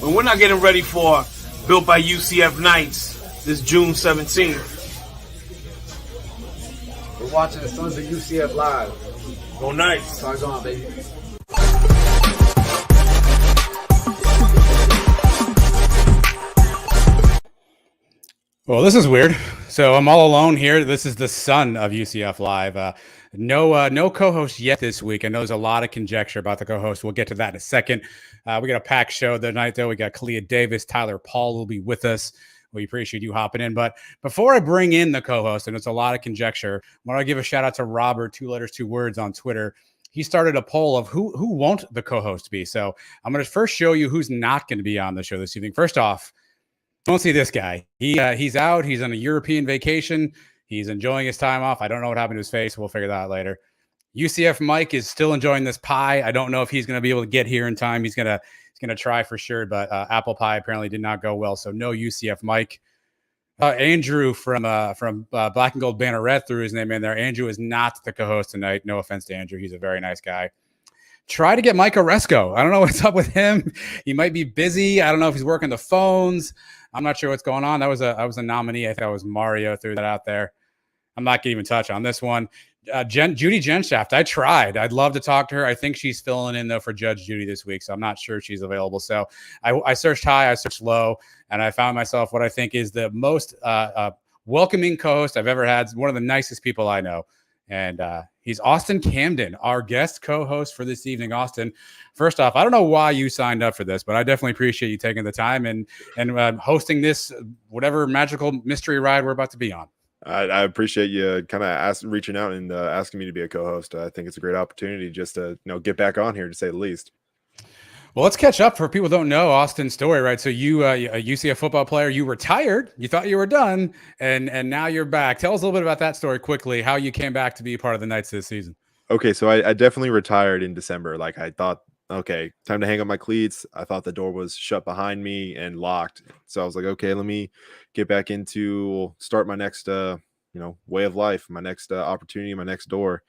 But we're not getting ready for Built by UCF Nights this June 17th. We're watching the Sons of UCF live. Go Knights. Stars on, baby. Well, this is weird. So I'm all alone here. This is the son of UCF Live. No co-host yet this week. I know there's a lot of conjecture about the co-host. We'll get to that in a second. We got a packed show tonight, though. We got Khalid Davis, Tyler Paul will be with us. We appreciate you hopping in. But before I bring in the co-host, and it's a lot of conjecture, I want to give a shout out to Robert, 2 letters, 2 words on Twitter. He started a poll of who won't the co-host be. So I'm going to first show you who's not going to be on the show this evening. First off, don't see this guy. He's out. He's on a European vacation. He's enjoying his time off. I don't know what happened to his face. We'll figure that out later. UCF Mike is still enjoying this pie. I don't know if he's going to be able to get here in time. He's gonna try for sure, but apple pie apparently did not go well. So no UCF Mike. Andrew from Black and Gold Banneret threw his name in there. Andrew is not the co-host tonight. No offense to Andrew. He's a very nice guy. Try to get Mike Oresco. I don't know what's up with him. He might be busy. I don't know if he's working the phones. I'm not sure what's going on. I was a nominee. I think that was Mario threw that out there. I'm not going to even touch on this one. Judy Genshaft, I tried. I'd love to talk to her. I think she's filling in, though, for Judge Judy this week, so I'm not sure she's available. So I searched high, I searched low, and I found myself what I think is the most welcoming co-host I've ever had, one of the nicest people I know. And he's Austin Camden, our guest co-host for this evening. Austin, first off, I don't know why you signed up for this, but I definitely appreciate you taking the time and hosting this whatever magical mystery ride we're about to be on. I appreciate you kind of reaching out and asking me to be a co-host. I think it's a great opportunity just to get back on here, to say the least. Well, let's catch up for people who don't know Austin's story, right? So you, a UCF football player, you retired, you thought you were done, and now you're back. Tell us a little bit about that story quickly, how you came back to be a part of the Knights this season. Okay, so I definitely retired in December. Like, I thought, okay, time to hang up my cleats. I thought the door was shut behind me and locked. So I was like, okay, let me get back start my next, way of life, my next opportunity, my next door.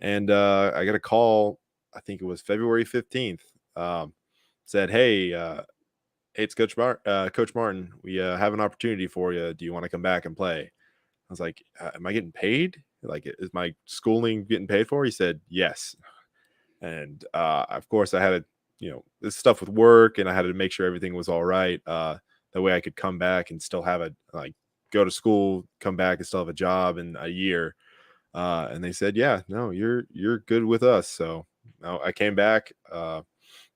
And I got a call, I think it was February 15th. Said, hey, it's Coach Martin. We have an opportunity for you. Do you want to come back and play? I was like, am I getting paid? Like, is my schooling getting paid for? He said, yes. And of course, I had to, this stuff with work, and I had to make sure everything was all right. That way I could come back and still have go to school, come back and still have a job in a year. And they said, yeah, no, you're good with us. So I came back.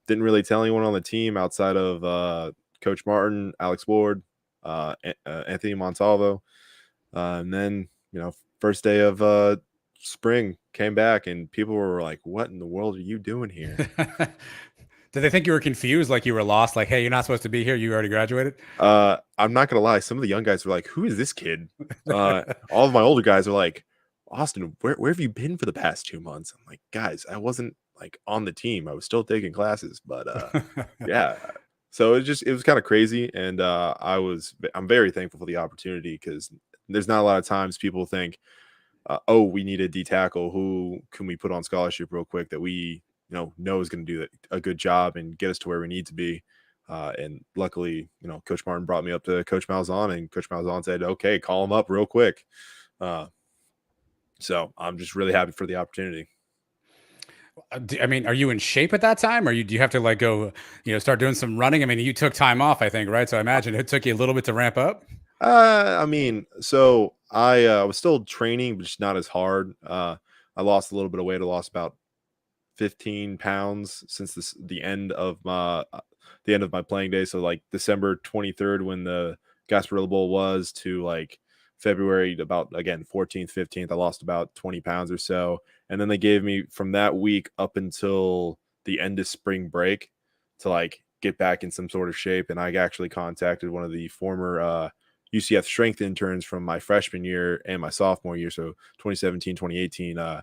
Didn't really tell anyone on the team outside of Coach Martin, Alex Ward, Anthony Montalvo. And then, first day of spring, came back and people were like, what in the world are you doing here? Did they think you were confused, like you were lost, like, hey, you're not supposed to be here, you already graduated? I'm not going to lie. Some of the young guys were like, who is this kid? All of my older guys are like, Austin, where have you been for the past 2 months? I'm like, guys, I wasn't on the team. I was still taking classes, but yeah. So it was kind of crazy, and I'm very thankful for the opportunity, because there's not a lot of times people think, we need a D tackle. Who can we put on scholarship real quick that we know is going to do a good job and get us to where we need to be. And luckily, Coach Martin brought me up to Coach Malzahn, and Coach Malzahn said, okay, call him up real quick. So I'm just really happy for the opportunity. I mean, are you in shape at that time, or do you have to go, start doing some running? I mean, you took time off, I think, right? So I imagine it took you a little bit to ramp up. So I was still training, but just not as hard. I lost a little bit of weight. I lost about 15 pounds since the end of my playing day. So December 23rd, when the Gasparilla Bowl was, to February about, again, 14th, 15th, I lost about 20 pounds or so. And then they gave me from that week up until the end of spring break to get back in some sort of shape. And I actually contacted one of the former UCF strength interns from my freshman year and my sophomore year. So 2017, 2018,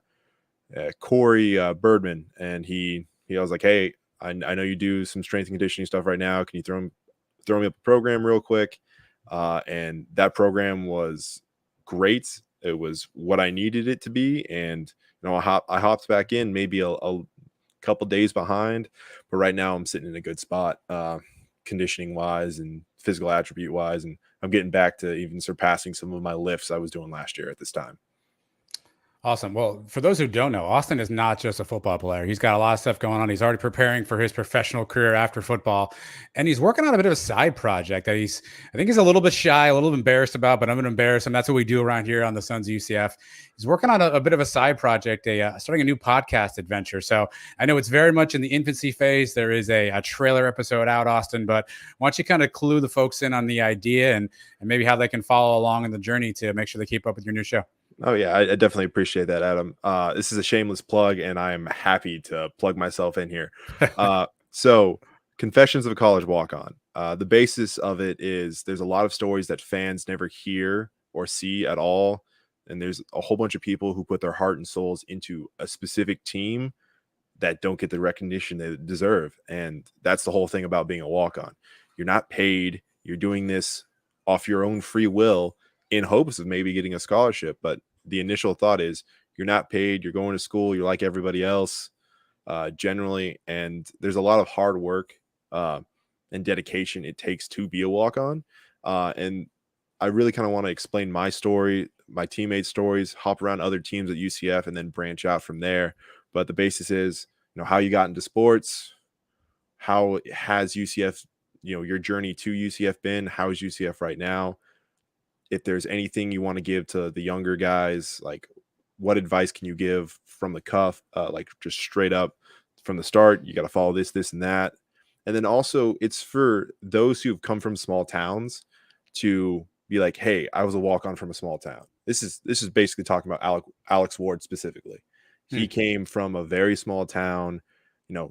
Corey Birdman. And he was like, hey, I know you do some strength and conditioning stuff right now. Can you throw me up a program real quick? And that program was great. It was what I needed it to be. And, I hopped back in maybe a couple days behind, but right now I'm sitting in a good spot, conditioning wise and physical attribute wise. And I'm getting back to even surpassing some of my lifts I was doing last year at this time. Awesome. Well, for those who don't know, Austin is not just a football player. He's got a lot of stuff going on. He's already preparing for his professional career after football, and he's working on a bit of a side project that I think he's a little bit shy, a little embarrassed about, but I'm going to embarrass him. That's what we do around here on the Sons of UCF. He's working on a bit of a side project, starting a new podcast adventure. So I know it's very much in the infancy phase. There is a trailer episode out, Austin, but why don't you kind of clue the folks in on the idea and maybe how they can follow along in the journey to make sure they keep up with your new show? Oh yeah, I definitely appreciate that, Adam. This is a shameless plug, and I am happy to plug myself in here. So, Confessions of a College Walk-On. The basis of it is there's a lot of stories that fans never hear or see at all, and there's a whole bunch of people who put their heart and souls into a specific team that don't get the recognition they deserve, and that's the whole thing about being a walk-on. You're not paid. You're doing this off your own free will in hopes of maybe getting a scholarship, but the initial thought is you're not paid, you're going to school, you're like everybody else, generally, and there's a lot of hard work and dedication it takes to be a walk-on, and I really kind of want to explain my story, my teammates' stories, hop around other teams at UCF, and then branch out from there. But the basis is, how you got into sports, how has UCF, your journey to UCF been, how is UCF right now? If there's anything you want to give to the younger guys, like what advice can you give from the cuff, like just straight up from the start, you got to follow this, this, and that. And then also it's for those who've come from small towns to be like, hey, I was a walk-on from a small town. This is basically talking about Alex Ward specifically. He came from a very small town.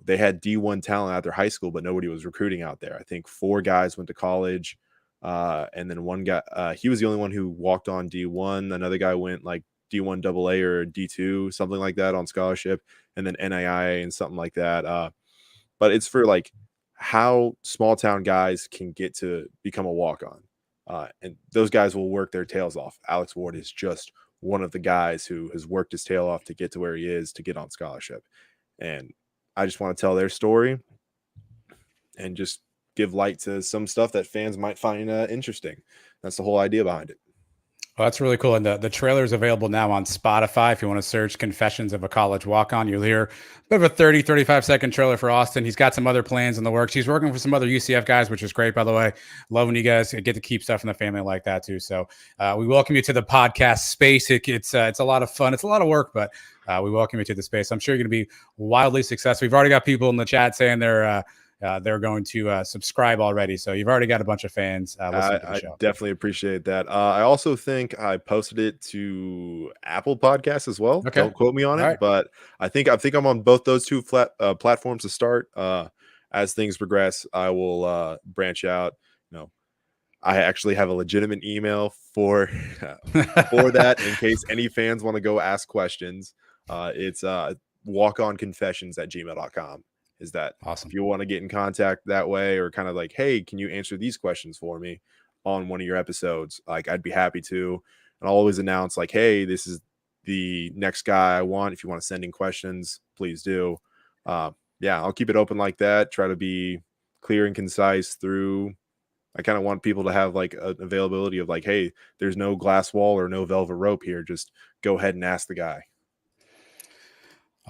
They had D1 talent at their high school, but nobody was recruiting out there. I think 4 guys went to college. And then one guy, he was the only one who walked on D1. Another guy went like D1 AA or D2, something like that on scholarship, and then NAIA and something like that. But it's for like how small town guys can get to become a walk-on. And those guys will work their tails off. Alex Ward is just one of the guys who has worked his tail off to get to where he is to get on scholarship. And I just want to tell their story and just give light to some stuff that fans might find interesting. That's the whole idea behind it. Well, that's really cool. And the trailer is available now on Spotify. If you want to search Confessions of a College Walk-On, you'll hear a bit of a 30, 35-second trailer for Austin. He's got some other plans in the works. He's working for some other UCF guys, which is great, by the way. Love when you guys get to keep stuff in the family like that, too. So we welcome you to the podcast space. It's a lot of fun. It's a lot of work, but we welcome you to the space. I'm sure you're going to be wildly successful. We've already got people in the chat saying they're going to subscribe already. So you've already got a bunch of fans listening to the show. I definitely appreciate that. I also think I posted it to Apple Podcasts as well. Okay. Don't quote me on it, right. But I think I'm on both those two platforms to start. As things progress, I will branch out. I actually have a legitimate email for that in case any fans want to go ask questions. It's walkonconfessions@gmail.com. Is that awesome? If you want to get in contact that way, or kind of like, hey, can you answer these questions for me on one of your episodes? Like, I'd be happy to. And I'll always announce like, hey, this is the next guy I want. If you want to send in questions, please do. I'll keep it open like that. Try to be clear and concise through. I kind of want people to have like an availability of like, hey, there's no glass wall or no velvet rope here. Just go ahead and ask the guy.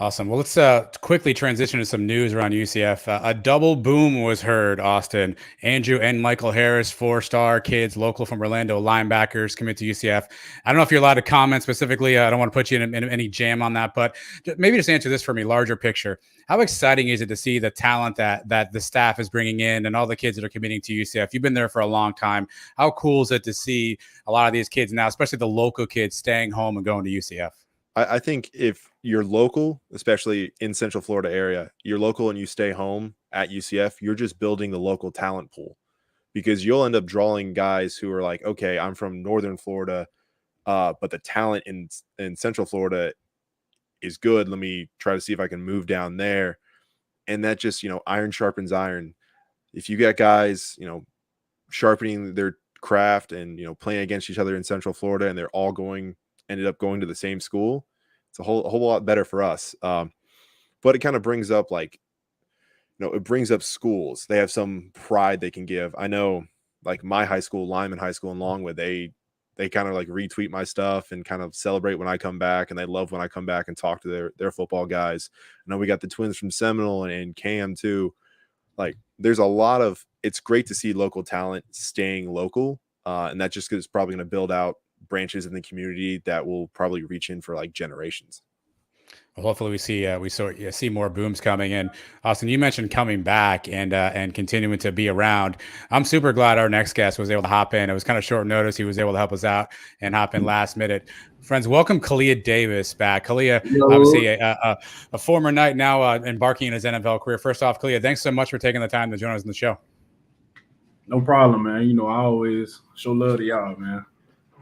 Awesome. Well, let's quickly transition to some news around UCF. A double boom was heard, Austin. Andrew and Michael Harris, 4-star kids, local from Orlando, linebackers, commit to UCF. I don't know if you're allowed to comment specifically. I don't want to put you in any jam on that, but maybe just answer this for me, larger picture. How exciting is it to see the talent that the staff is bringing in and all the kids that are committing to UCF? You've been there for a long time. How cool is it to see a lot of these kids now, especially the local kids, staying home and going to UCF? I think if you're local, especially in Central Florida area, you're local and you stay home at UCF, you're just building the local talent pool, because you'll end up drawing guys who are like, okay, I'm from Northern Florida, but the talent in Central Florida is good. Let me try to see if I can move down there. And that just, iron sharpens iron. If you get guys, sharpening their craft and playing against each other in Central Florida, and they're all ended up going to the same school. It's a whole lot better for us. But it kind of brings up it brings up schools. They have some pride they can give. I know, like my high school, Lyman High School in Longwood, they kind of like retweet my stuff and kind of celebrate when I come back, and they love when I come back and talk to their football guys. I know we got the twins from Seminole and Cam too. Like there's a lot of, it's great to see local talent staying local. And that just is probably going to build out branches in the community that will probably reach in for like generations. Well, hopefully we see more booms coming in. Austin, you mentioned coming back and continuing to be around. I'm super glad our next guest was able to hop in. It was kind of short notice. He was able to help us out and hop in last minute. Friends, welcome Khalid Davis back. Khalid, obviously a former Knight, now embarking in his NFL career. First off, Khalid, thanks so much for taking the time to join us on the show. No problem, man. I always show love to y'all, man.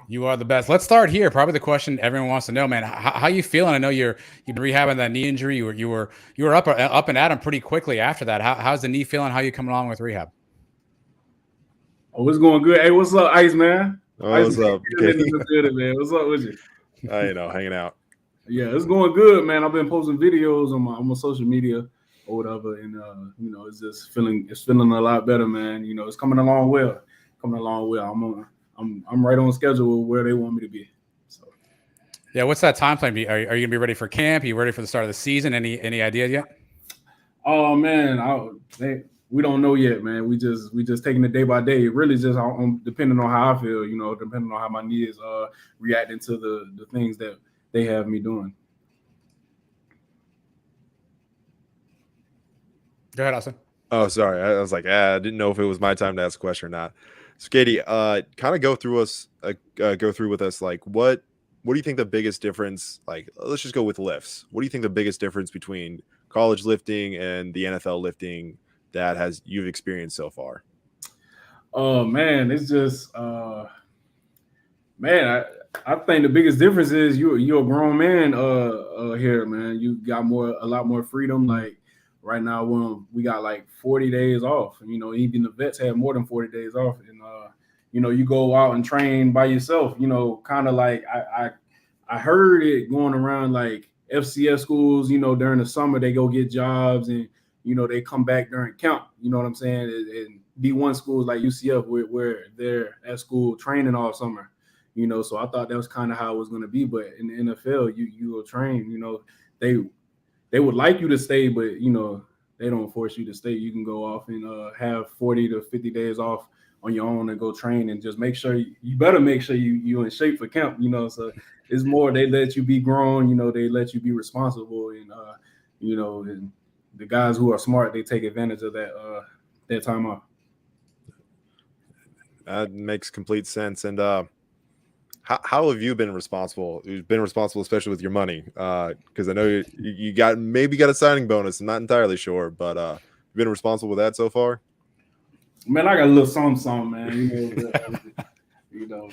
You are the best. Let's start here. Probably the question everyone wants to know, man. How you feeling? I know you've been rehabbing that knee injury. You were up and at him pretty quickly after that. How's the knee feeling? How you coming along with rehab? Oh, it's going good. Hey, what's up, Ice Man? Oh, what's up? Man. What's up with you? Hanging out. Yeah, it's going good, man. I've been posting videos on my social media or whatever, and it's just feeling a lot better, man. It's coming along well. I'm right on schedule where they want me to be. So, yeah, what's that time frame? Are you gonna be ready for camp? Are you ready for the start of the season? Any ideas yet? Oh man, we don't know yet, man. We just taking it day by day. It really just depending on how I feel, depending on how my knee is reacting to the things that they have me doing. Go ahead, Austin. Oh, sorry. I was like, I didn't know if it was my time to ask a question or not. So, Katie, kind of go through with us. Like, what do you think the biggest difference? Like, let's just go with lifts. What do you think the biggest difference between college lifting and the NFL lifting that you've experienced so far? Oh man, it's just man. I think the biggest difference is you're a grown man here, man. You got a lot more freedom. Like right now, we got like 40 days off. Even the vets have more than 40 days off, and you go out and train by yourself. Kind of like I heard it going around like FCS schools. During the summer they go get jobs, and they come back during camp. You know what I'm saying? And D1 schools like UCF where they're at school training all summer. So I thought that was kind of how it was going to be. But in the NFL, you will train. They would like you to stay, but they don't force you to stay. You can go off and have 40 to 50 days off on your own and go train, and just make sure you're in shape for camp. So it's more they let you be grown. They let you be responsible, and and the guys who are smart, they take advantage of that time off. That makes complete sense. And how have you been responsible? You've been responsible, especially with your money, because I know you got a signing bonus. I'm not entirely sure, but you've been responsible with that so far. Man, I got a little something, man. Man.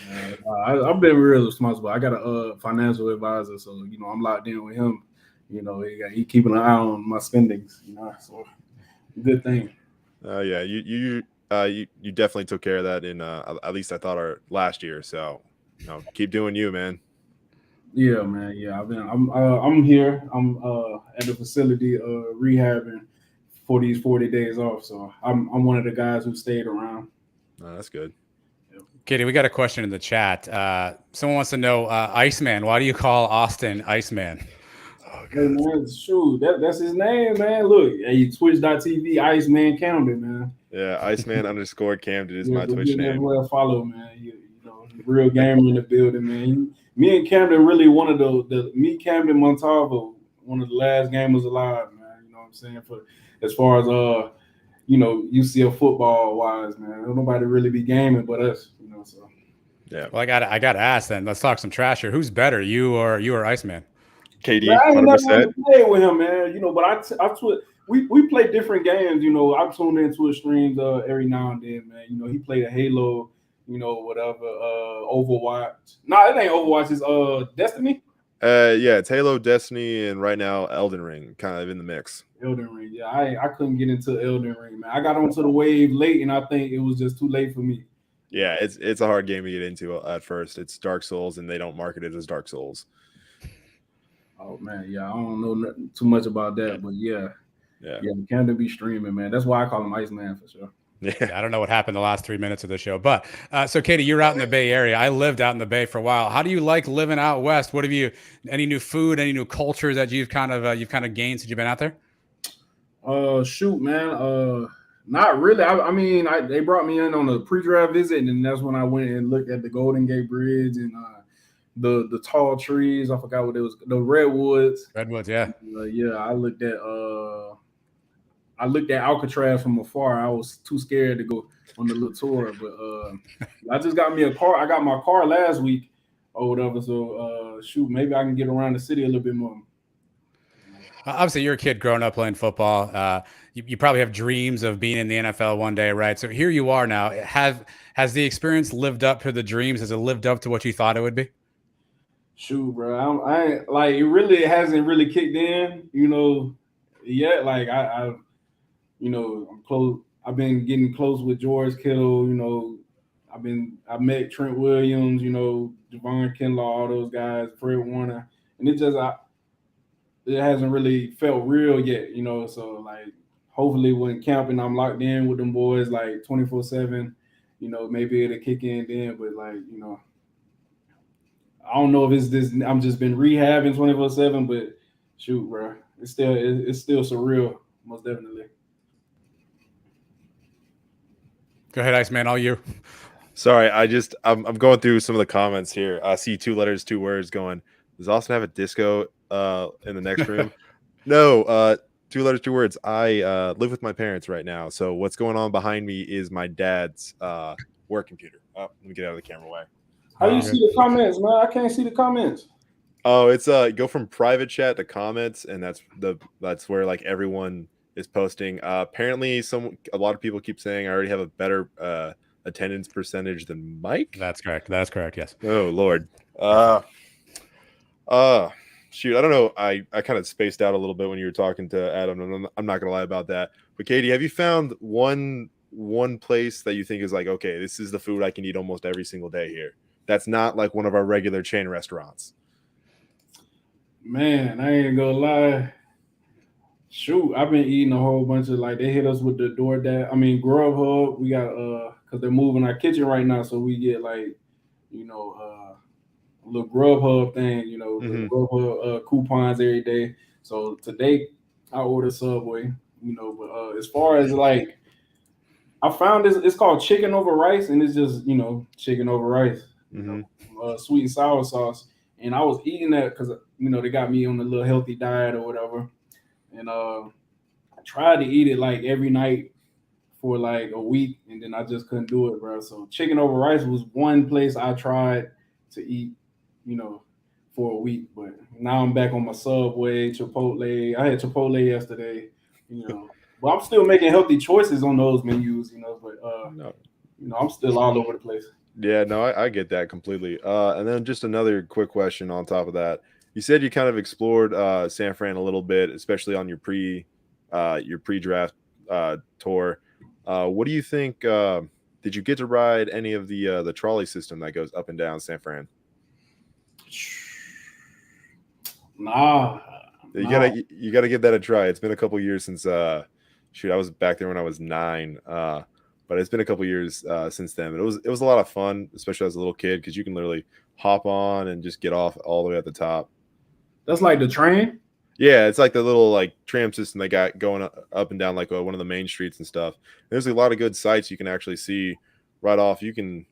I've been real responsible. I got a financial advisor, so I'm locked in with him. He keeping an eye on my spendings. So good thing. Yeah, you definitely took care of that in at least I thought our last year. So. Keep doing you, man. Yeah, man. Yeah, I'm here. I'm at the facility rehabbing for these 40 days off. So I'm one of the guys who stayed around. That's good. Katie, we got a question in the chat. Someone wants to know, Iceman, why do you call Austin Iceman? Oh, hey, man, shoot, that's his name, man. Look, hey, Twitch.tv, Iceman Camden, man. Yeah, Iceman _Camden is my Twitch name. Well, follow, man. Real gamer in the building, man. Me and Camden really one of the Camden Montalvo, one of the last gamers alive, man. You know what I'm saying? As far as UCF football wise, man. Nobody really be gaming but us, so yeah. Well, I gotta ask then. Let's talk some trash here. Who's better, you or Iceman? KD, man, I ain't 100%. never played with him, man. But we play different games, I tune into his streams every now and then, man. He played a Halo. Whatever, Overwatch. No, it ain't Overwatch. It's Destiny. Yeah, it's Halo, Destiny, and right now Elden Ring, kind of in the mix. Elden Ring, yeah. I couldn't get into Elden Ring, man. I got onto the wave late, and I think it was just too late for me. Yeah, it's a hard game to get into at first. It's Dark Souls, and they don't market it as Dark Souls. Oh man, yeah, I don't know too much about that, but yeah, Camden be streaming, man. That's why I call him Iceman for sure. Yeah, I don't know what happened the last 3 minutes of the show, but so Katie, you're out in the Bay Area. I lived out in the Bay for a while. How do you like living out west? What have you? Any new food? Any new culture that you've kind of gained since you've been out there? Shoot, man. Not really. I mean, they brought me in on a pre-draft visit, and that's when I went and looked at the Golden Gate Bridge and the tall trees. I forgot what it was. The redwoods. Redwoods, yeah. Yeah, I looked at Alcatraz from afar. I was too scared to go on the little tour, but I just got me a car. I got my car last week or whatever. So shoot, maybe I can get around the city a little bit more. Obviously, you're a kid growing up playing football. You probably have dreams of being in the NFL one day, right? So here you are now. Has the experience lived up to the dreams? Has it lived up to what you thought it would be? Shoot, bro. I like it. Really hasn't really kicked in, yet. Like I'm close. I've been getting close with George Kittle. I met Trent Williams. Javon Kinlaw, all those guys, Fred Warner, and it hasn't really felt real yet. So like, hopefully when camping, I'm locked in with them boys like 24/7. Maybe it'll kick in then, but like I don't know if it's this. I'm just been rehabbing 24/7, but shoot, bro, it's still surreal, most definitely. Go ahead, Iceman. All you. Sorry, I'm going through some of the comments here. I see 2 letters, 2 words going. Does Austin have a disco in the next room? No, 2 letters, 2 words. I live with my parents right now. So what's going on behind me is my dad's work computer. Oh, let me get out of the camera way. How do you see the comments, man? I can't see the comments. Oh, it's go from private chat to comments, and that's where like everyone is posting. Apparently, a lot of people keep saying I already have a better attendance percentage than Mike. That's correct. That's correct. Yes. Oh Lord. Shoot, I don't know. I kind of spaced out a little bit when you were talking to Adam, and I'm not gonna lie about that. But Katie, have you found one place that you think is like, okay, this is the food I can eat almost every single day here? That's not like one of our regular chain restaurants. Man, I ain't gonna lie. Shoot, I've been eating a whole bunch of they hit us with the DoorDash. I mean, Grubhub. We got because they're moving our kitchen right now, so we get a little Grubhub thing. The Grubhub coupons every day. So today I ordered Subway. But as far as I found this, it's called chicken over rice, and it's just chicken over rice. Sweet and sour sauce, and I was eating that because they got me on a little healthy diet or whatever, and I tried to eat it every night for a week, and then I just couldn't do it, bro. So chicken over rice was one place I tried to eat, for a week, but now I'm back on my Subway, Chipotle. I had Chipotle yesterday, but I'm still making healthy choices on those menus, but I'm still all over the place. Yeah, no, I get that completely. And then just another quick question on top of that. You said you kind of explored San Fran a little bit, especially on your pre-draft tour. What do you think? Did you get to ride any of the trolley system that goes up and down San Fran? Nah. You gotta give that a try. It's been a couple years since I was back there when I was 9. But it's been a couple years since then. But it was a lot of fun, especially as a little kid, because you can literally hop on and just get off all the way at the top. That's like the train? Yeah, it's like the little tram system they got going up and down one of the main streets and stuff. There's a lot of good sights you can actually see right off. Pretty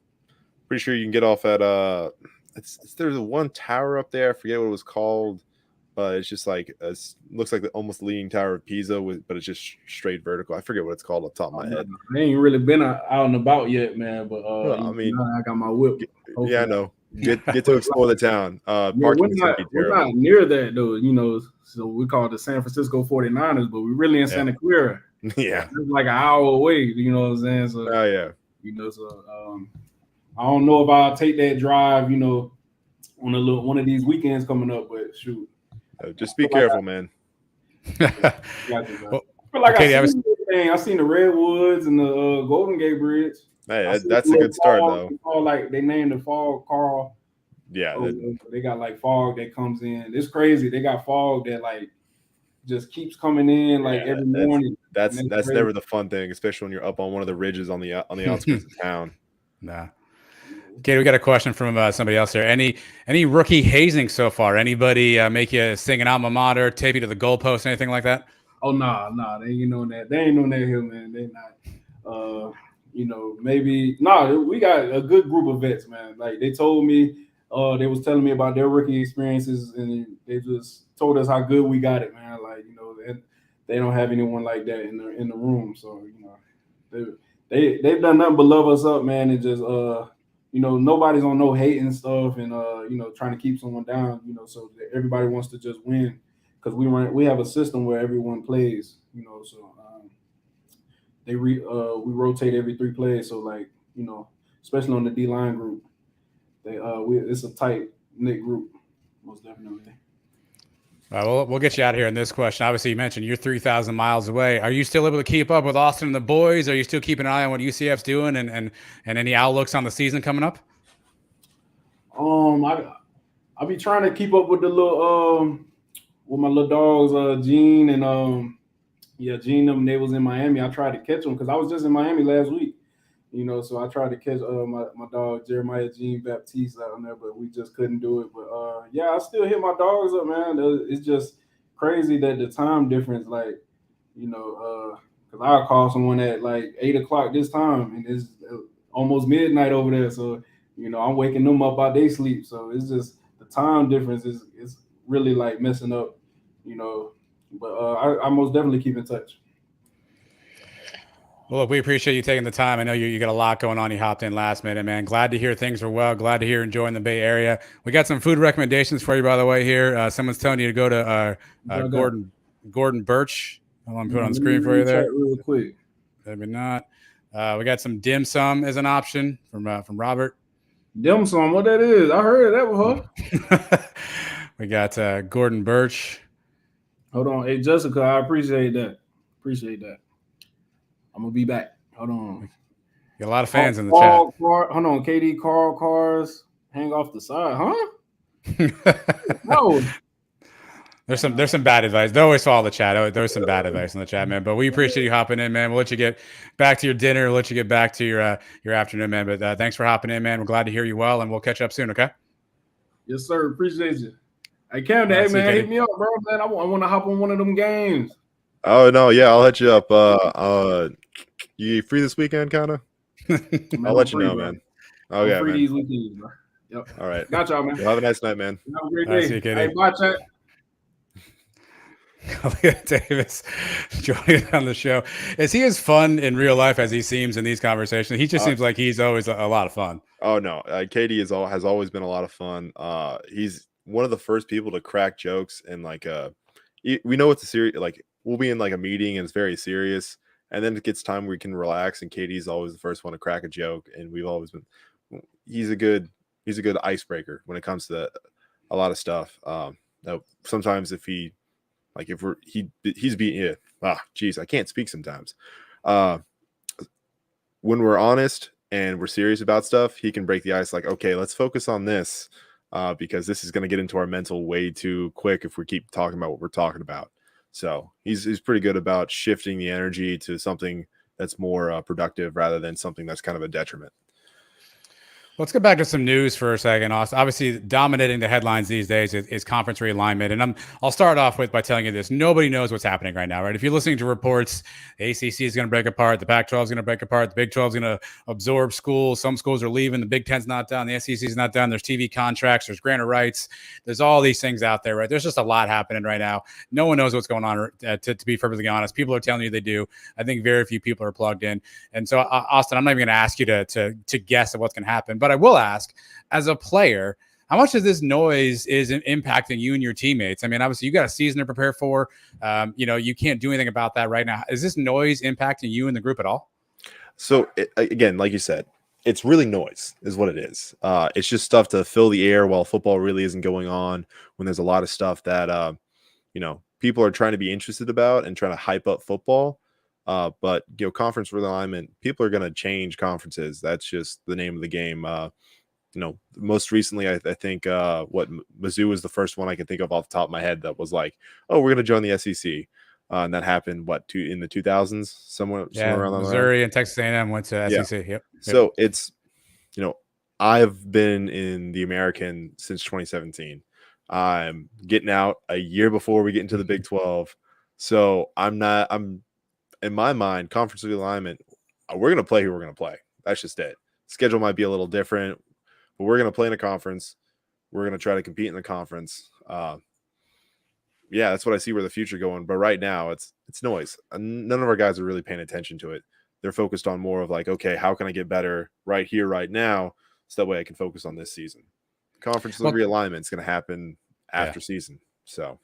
sure you can get off at there's one tower up there. I forget what it was called. But it's just looks like the almost leaning tower of Pisa, but it's just straight vertical. I forget what it's called off the top of my head. I ain't really been out and about yet, man. But I got my whip. Yeah, I know. Get to explore the town. We're not near that though. So we call it the San Francisco 49ers, but we're really in Santa Clara. Yeah, it's like an hour away. You know what I'm saying? So yeah. I don't know if I'll take that drive. On one of these weekends coming up, but shoot. Just be careful, man. I seen the redwoods and the Golden Gate Bridge. Hey, that's a good start, though. Like they named the fog Carl. Yeah, They got like fog that comes in. It's crazy. They got fog that like just keeps coming in like every morning. That's never the fun thing, especially when you're up on one of the ridges on the outskirts of town. Nah. Okay, we got a question from somebody else here. Any rookie hazing so far? Anybody make you sing an alma mater, tape you to the goalpost, anything like that? Oh nah, they ain't on that. They ain't on that here, man. They not. Maybe we got a good group of vets, man. Like they told me, they was telling me about their rookie experiences, and they just told us how good we got it, man. Like they don't have anyone like that in the room, so they've done nothing but love us up, man, and just nobody's on no hate and stuff, and trying to keep someone down, so everybody wants to just win because we have a system where everyone plays, so we rotate every 3 plays, so especially on the D line group, it's a tight knit group, most definitely. We'll get you out of here in this question. Obviously, you mentioned you're 3,000 miles away. Are you still able to keep up with Austin and the boys? Are you still keeping an eye on what UCF's doing and any outlooks on the season coming up? I'll be trying to keep up with the little with my little dogs, Gene and Gene them. They was in Miami. I tried to catch them because I was just in Miami last week. So I tried to catch my dog Jeremiah Jean Baptiste out on there, but we just couldn't do it. But I still hit my dogs up, man. It's just crazy that the time difference, because I'll call someone at like 8:00 this time, and it's almost midnight over there. So I'm waking them up out their sleep. So it's just the time difference is really like messing up, But I most definitely keep in touch. Well, look, we appreciate you taking the time. I know you got a lot going on. You hopped in last minute, man. Glad to hear things are well. Glad to hear you're enjoying the Bay Area. We got some food recommendations for you, by the way, here. Someone's telling you to go to Gordon Birch. I want to put it on the screen for you there. Real quick. Maybe not. We got some dim sum as an option from Robert. Dim sum, what that is? I heard of that before. We got Gordon Birch. Hold on. Hey, Jessica, I appreciate that. I'm going to be back. Hold on. Got a lot of fans in the chat. Hold on. KD, Carl, cars, hang off the side. Huh? No. There's some bad advice. Don't always follow the chat. There's some bad advice in the chat, man. But we appreciate you hopping in, man. We'll let you get back to your dinner. We'll let you get back to your afternoon, man. But thanks for hopping in, man. We're glad to hear you well, and we'll catch up soon, okay? Yes, sir. Appreciate you. Hey, Camden, hey, man, hit me up, bro, man. I want to hop on one of them games. Oh, no, yeah, I'll hit you up. You free this weekend, kind of? I'll let you know, bro. Man. Oh, yeah, man. These weekends, bro. Yep. All right. Got y'all, man. Well, have a nice night, man. Have a great day. Hey, bye, chat. Khalid Davis joining on the show. Is he as fun in real life as he seems in these conversations? He just seems like he's always a lot of fun. Oh, no. Katie has always been a lot of fun. He's one of the first people to crack jokes, and we know it's a serious, we'll be in like a meeting and it's very serious, and then it gets time where we can relax, and Katie's always the first one to crack a joke, and we've always been. He's a good icebreaker when it comes to a lot of stuff. Sometimes if he's being I can't speak sometimes. When we're honest and we're serious about stuff, he can break the ice. Like, okay, let's focus on this. Because this is going to get into our mental way too quick if we keep talking about what we're talking about. So he's pretty good about shifting the energy to something that's more productive rather than something that's kind of a detriment. Let's get back to some news for a second, Austin. Obviously, dominating the headlines these days is conference realignment. And I'll start off by telling you this. Nobody knows what's happening right now, right? If you're listening to reports, the ACC is going to break apart. The Pac-12 is going to break apart. The Big 12 is going to absorb schools. Some schools are leaving. The Big 10's not done. The SEC is not done. There's TV contracts. There's grant of rights. There's all these things out there, right? There's just a lot happening right now. No one knows what's going on, to be perfectly honest. People are telling you they do. I think very few people are plugged in. And so, Austin, I'm not even going to ask you to guess at what's going to happen, but I will ask, as a player, how much of this noise is impacting you and your teammates? I mean, obviously, you got a season to prepare for. You can't do anything about that right now. Is this noise impacting you and the group at all? So, again, like you said, it's really noise is what it is. It's just stuff to fill the air while football really isn't going on, when there's a lot of stuff that, people are trying to be interested about and trying to hype up football. But conference realignment, people are going to change conferences. That's just the name of the game. Most recently, I think Mizzou was the first one I can think of off the top of my head that was like, oh, we're going to join the SEC. And that happened in the 2000s, somewhere around that line. Missouri and Texas A&M went to SEC. Yep. So it's, I've been in the American since 2017. I'm getting out a year before we get into the Big 12. So I'm in my mind, conference realignment, we're going to play who we're going to play. That's just it. Schedule might be a little different, but we're going to play in a conference. We're going to try to compete in the conference. That's what I see where the future going. But right now it's noise. None of our guys are really paying attention to it. They're focused on more of like, okay, how can I get better right here, right now? So that way I can focus on this season. Conference realignment is going to happen after season. So,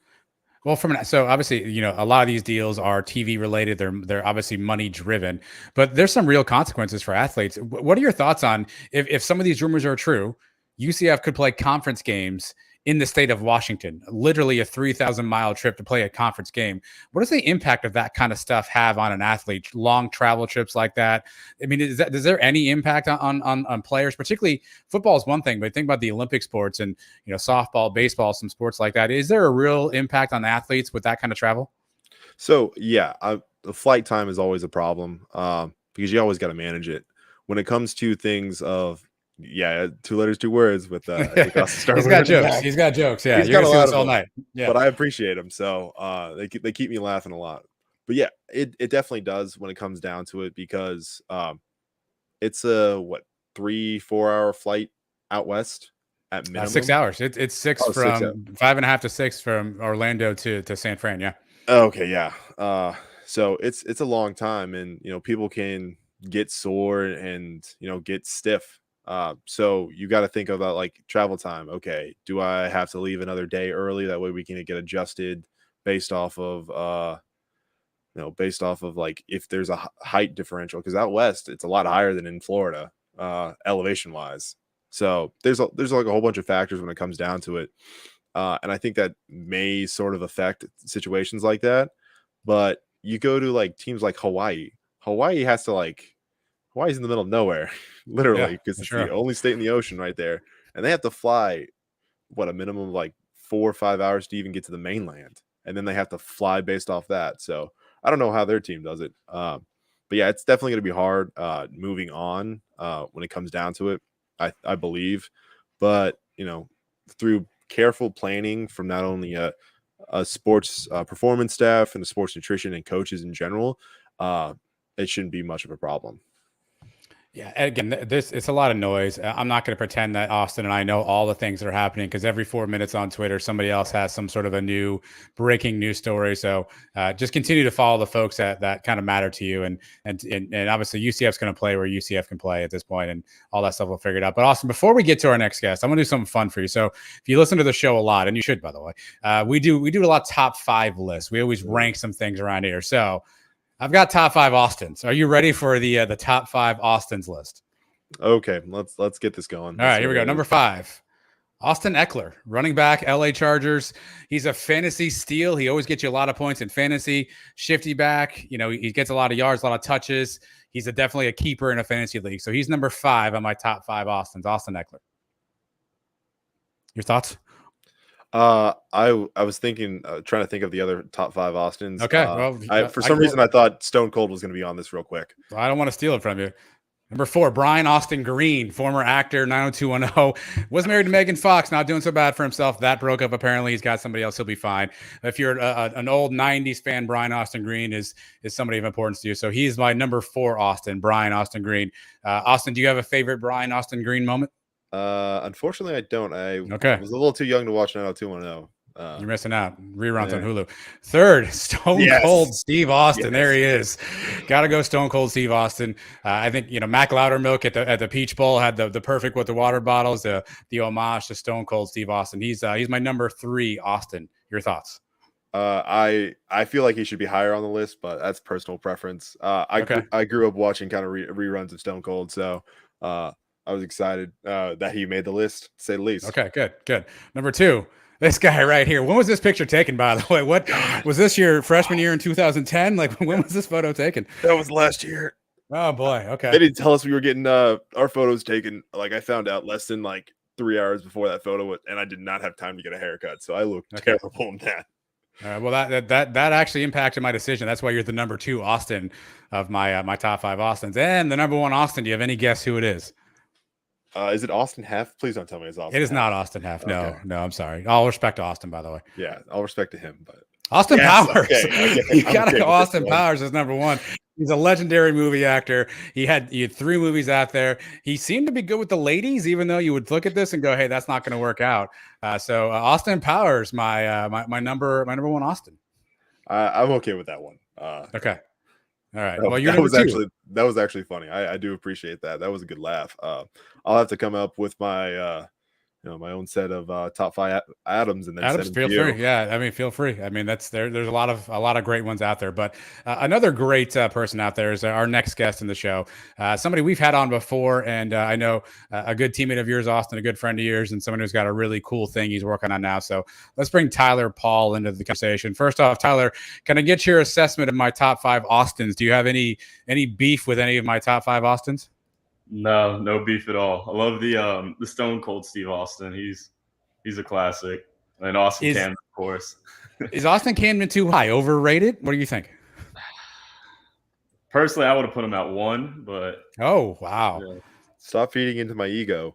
so obviously, a lot of these deals are TV related. They're obviously money driven, but there's some real consequences for athletes. What are your thoughts on if some of these rumors are true? UCF could play conference games in the state of Washington, literally a 3,000-mile trip to play a conference game. What does the impact of that kind of stuff have on an athlete? Long travel trips like that. I mean, is there any impact on players? Particularly football is one thing, but think about the Olympic sports and softball, baseball, some sports like that. Is there a real impact on athletes with that kind of travel? So the flight time is always a problem because you always got to manage it. When it comes to things of 2 letters, 2 words with He's got jokes. He's got jokes. Yeah, you're gonna see this all night. Yeah, but I appreciate him. So they keep me laughing a lot. But yeah, it definitely does when it comes down to it because it's a 3-4 hour flight out west at minimum. 6 hours. It's 6 from 5.5 to 6 from Orlando to San Fran. Yeah. Okay. Yeah. So it's a long time, and people can get sore and get stiff. So you got to think about like travel time. Okay, do I have to leave another day early? That way we can get adjusted based off of like if there's a height differential, because out west it's a lot higher than in Florida, elevation wise. So there's like a whole bunch of factors when it comes down to it, and I think that may sort of affect situations like that. But you go to like teams like Hawaii. Hawaii's in the middle of nowhere, literally, because it's the only state in the ocean right there. And they have to fly, a minimum of like 4 or 5 hours to even get to the mainland. And then they have to fly based off that. So I don't know how their team does it. But yeah, it's definitely going to be hard moving on when it comes down to it, I believe. But, through careful planning from not only a sports performance staff and the sports nutrition and coaches in general, it shouldn't be much of a problem. Yeah, again, it's a lot of noise. I'm not going to pretend that Austin and I know all the things that are happening because every 4 minutes on Twitter, somebody else has some sort of a new breaking news story. So just continue to follow the folks that kind of matter to you. And obviously UCF's going to play where UCF can play at this point, and all that stuff we'll figure it out. But Austin, before we get to our next guest, I'm going to do something fun for you. So if you listen to the show a lot, and you should, by the way, we do a lot of top 5 lists. We always rank some things around here. So I've got top 5 Austins. Are you ready for the top 5 Austins list? Okay, let's get this going. All right, here we go. Number 5, Austin Ekeler, running back, LA Chargers. He's a fantasy steal. He always gets you a lot of points in fantasy. Shifty back. He gets a lot of yards, a lot of touches. He's definitely a keeper in a fantasy league. So he's number 5 on my top 5 Austins. Austin Ekeler. Your thoughts? I was thinking, trying to think of the other top 5 Austins. Okay, for some reason I thought Stone Cold was going to be on this real quick. Well, I don't want to steal it from you. Number 4, Brian Austin Green, former actor, 90210, was married to Megan Fox, not doing so bad for himself. That broke up. Apparently, he's got somebody else. He'll be fine. If you're an old 90s fan, Brian Austin Green is somebody of importance to you. So he's my number 4 Brian Austin Green. Austin, do you have a favorite Brian Austin Green moment? Unfortunately, I don't. I was a little too young to watch 90210. You're missing out. Reruns on Hulu. 3rd, Stone Cold Steve Austin. Yes. There he is. Got to go Stone Cold Steve Austin. I think Mac Loudermilk at the Peach Bowl had the perfect with the water bottles. The homage to Stone Cold Steve Austin. He's my number 3 Austin. Your thoughts? I feel like he should be higher on the list, but that's personal preference. I grew up watching kind of reruns of Stone Cold, so I was excited that he made the list, to say the least. Okay, good. Number 2. This guy right here. When was this picture taken, by the way? What was this your freshman year in 2010? Like, when was this photo taken? That was last year. Oh boy. Okay. They didn't tell us we were getting our photos taken. Like, I found out less than like 3 hours before that photo, and I did not have time to get a haircut, so I looked terrible in that. Well, that actually impacted my decision. That's why you're the number 2 Austin of my top 5 Austins, and the number 1 Austin. Do you have any guess who it is? Is it Austin Heff? Please don't tell me it's Austin. It is Heff. not Austin Heff. No, Okay. no, I'm sorry. All respect to Austin, by the way. Yeah, all respect to him, but Austin Powers. Okay. You gotta okay go Austin Powers as number 1. He's a legendary movie actor. He had 3 movies out there. He seemed to be good with the ladies, even though you would look at this and go, "Hey, that's not going to work out." So Austin Powers, my number 1 Austin. I'm okay with that one. Okay. All right. Well, Well, you're that was actually funny. I do appreciate that. That was a good laugh. I'll have to come up with my my own set of top 5 Adams, and then Adams, send them feel to you. free. Yeah, I mean, feel free. I mean, there's a lot of great ones out there. But another great person out there is our next guest in the show. Somebody we've had on before, and I know a good teammate of yours, Austin, a good friend of yours, and someone who's got a really cool thing he's working on now. So let's bring Tyler Paul into the conversation. First off, Tyler, can I get your assessment of my top 5 Austins? Do you have any beef with any of my top 5 Austins? No beef at all. I love the Stone Cold Steve Austin. He's a classic. And Austin Camden, of course. Is Austin Camden too high? Overrated? What do you think? Personally, I would have put him at 1, but oh wow. Yeah. Stop feeding into my ego.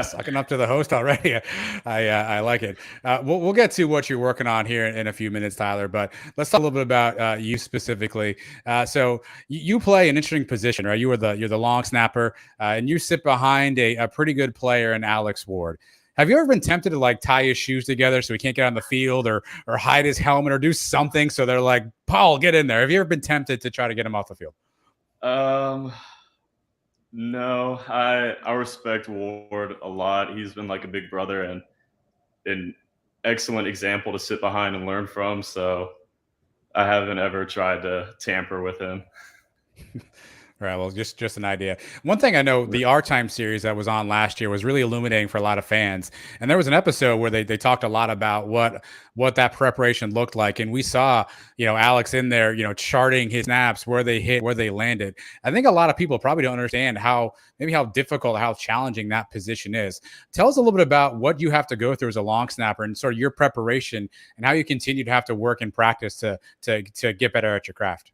Sucking up to the host already. I like it. We'll get to what you're working on here in a few minutes, Tyler. But let's talk a little bit about you specifically. So you play an interesting position, right? You're the long snapper, and you sit behind a pretty good player in Alex Ward. Have you ever been tempted to like tie his shoes together so he can't get on the field, or hide his helmet, or do something so they're like, Paul, get in there? Have you ever been tempted to try to get him off the field? No, I respect Ward a lot. He's been like a big brother and an excellent example to sit behind and learn from. So I haven't ever tried to tamper with him. All right, well, just an idea. One thing I know, the Our Time series that was on last year was really illuminating for a lot of fans. And there was an episode where they talked a lot about what that preparation looked like. And we saw, Alex in there, charting his snaps, where they hit, where they landed. I think a lot of people probably don't understand how difficult, how challenging that position is. Tell us a little bit about what you have to go through as a long snapper and sort of your preparation and how you continue to have to work and practice to get better at your craft.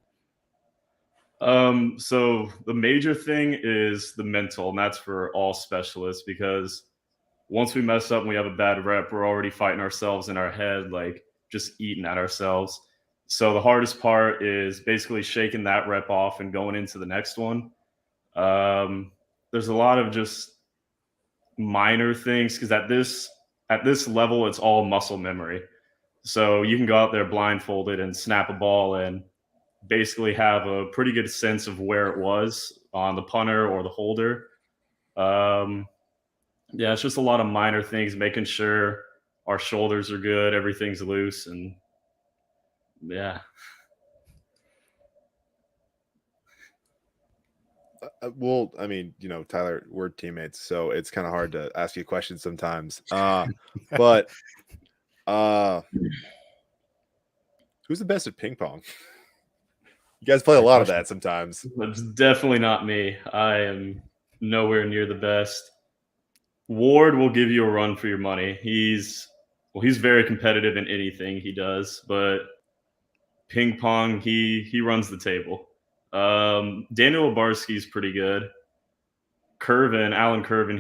So the major thing is the mental, and that's for all specialists, because once we mess up and we have a bad rep, we're already fighting ourselves in our head, like just eating at ourselves. So the hardest part is basically shaking that rep off and going into the next one. There's a lot of just minor things, because at this level, it's all muscle memory. So you can go out there blindfolded and snap a ball and basically have a pretty good sense of where it was on the punter or the holder. It's just a lot of minor things, making sure our shoulders are good, everything's loose, and yeah. Well, I mean, Tyler, we're teammates, so it's kind of hard to ask you questions sometimes. But who's the best at ping pong? You guys play a lot of that sometimes. It's definitely not me. I am nowhere near the best. Ward will give you a run for your money. He's very competitive in anything he does, but ping pong, he runs the table. Daniel Obarski's pretty good. Alan Curvin,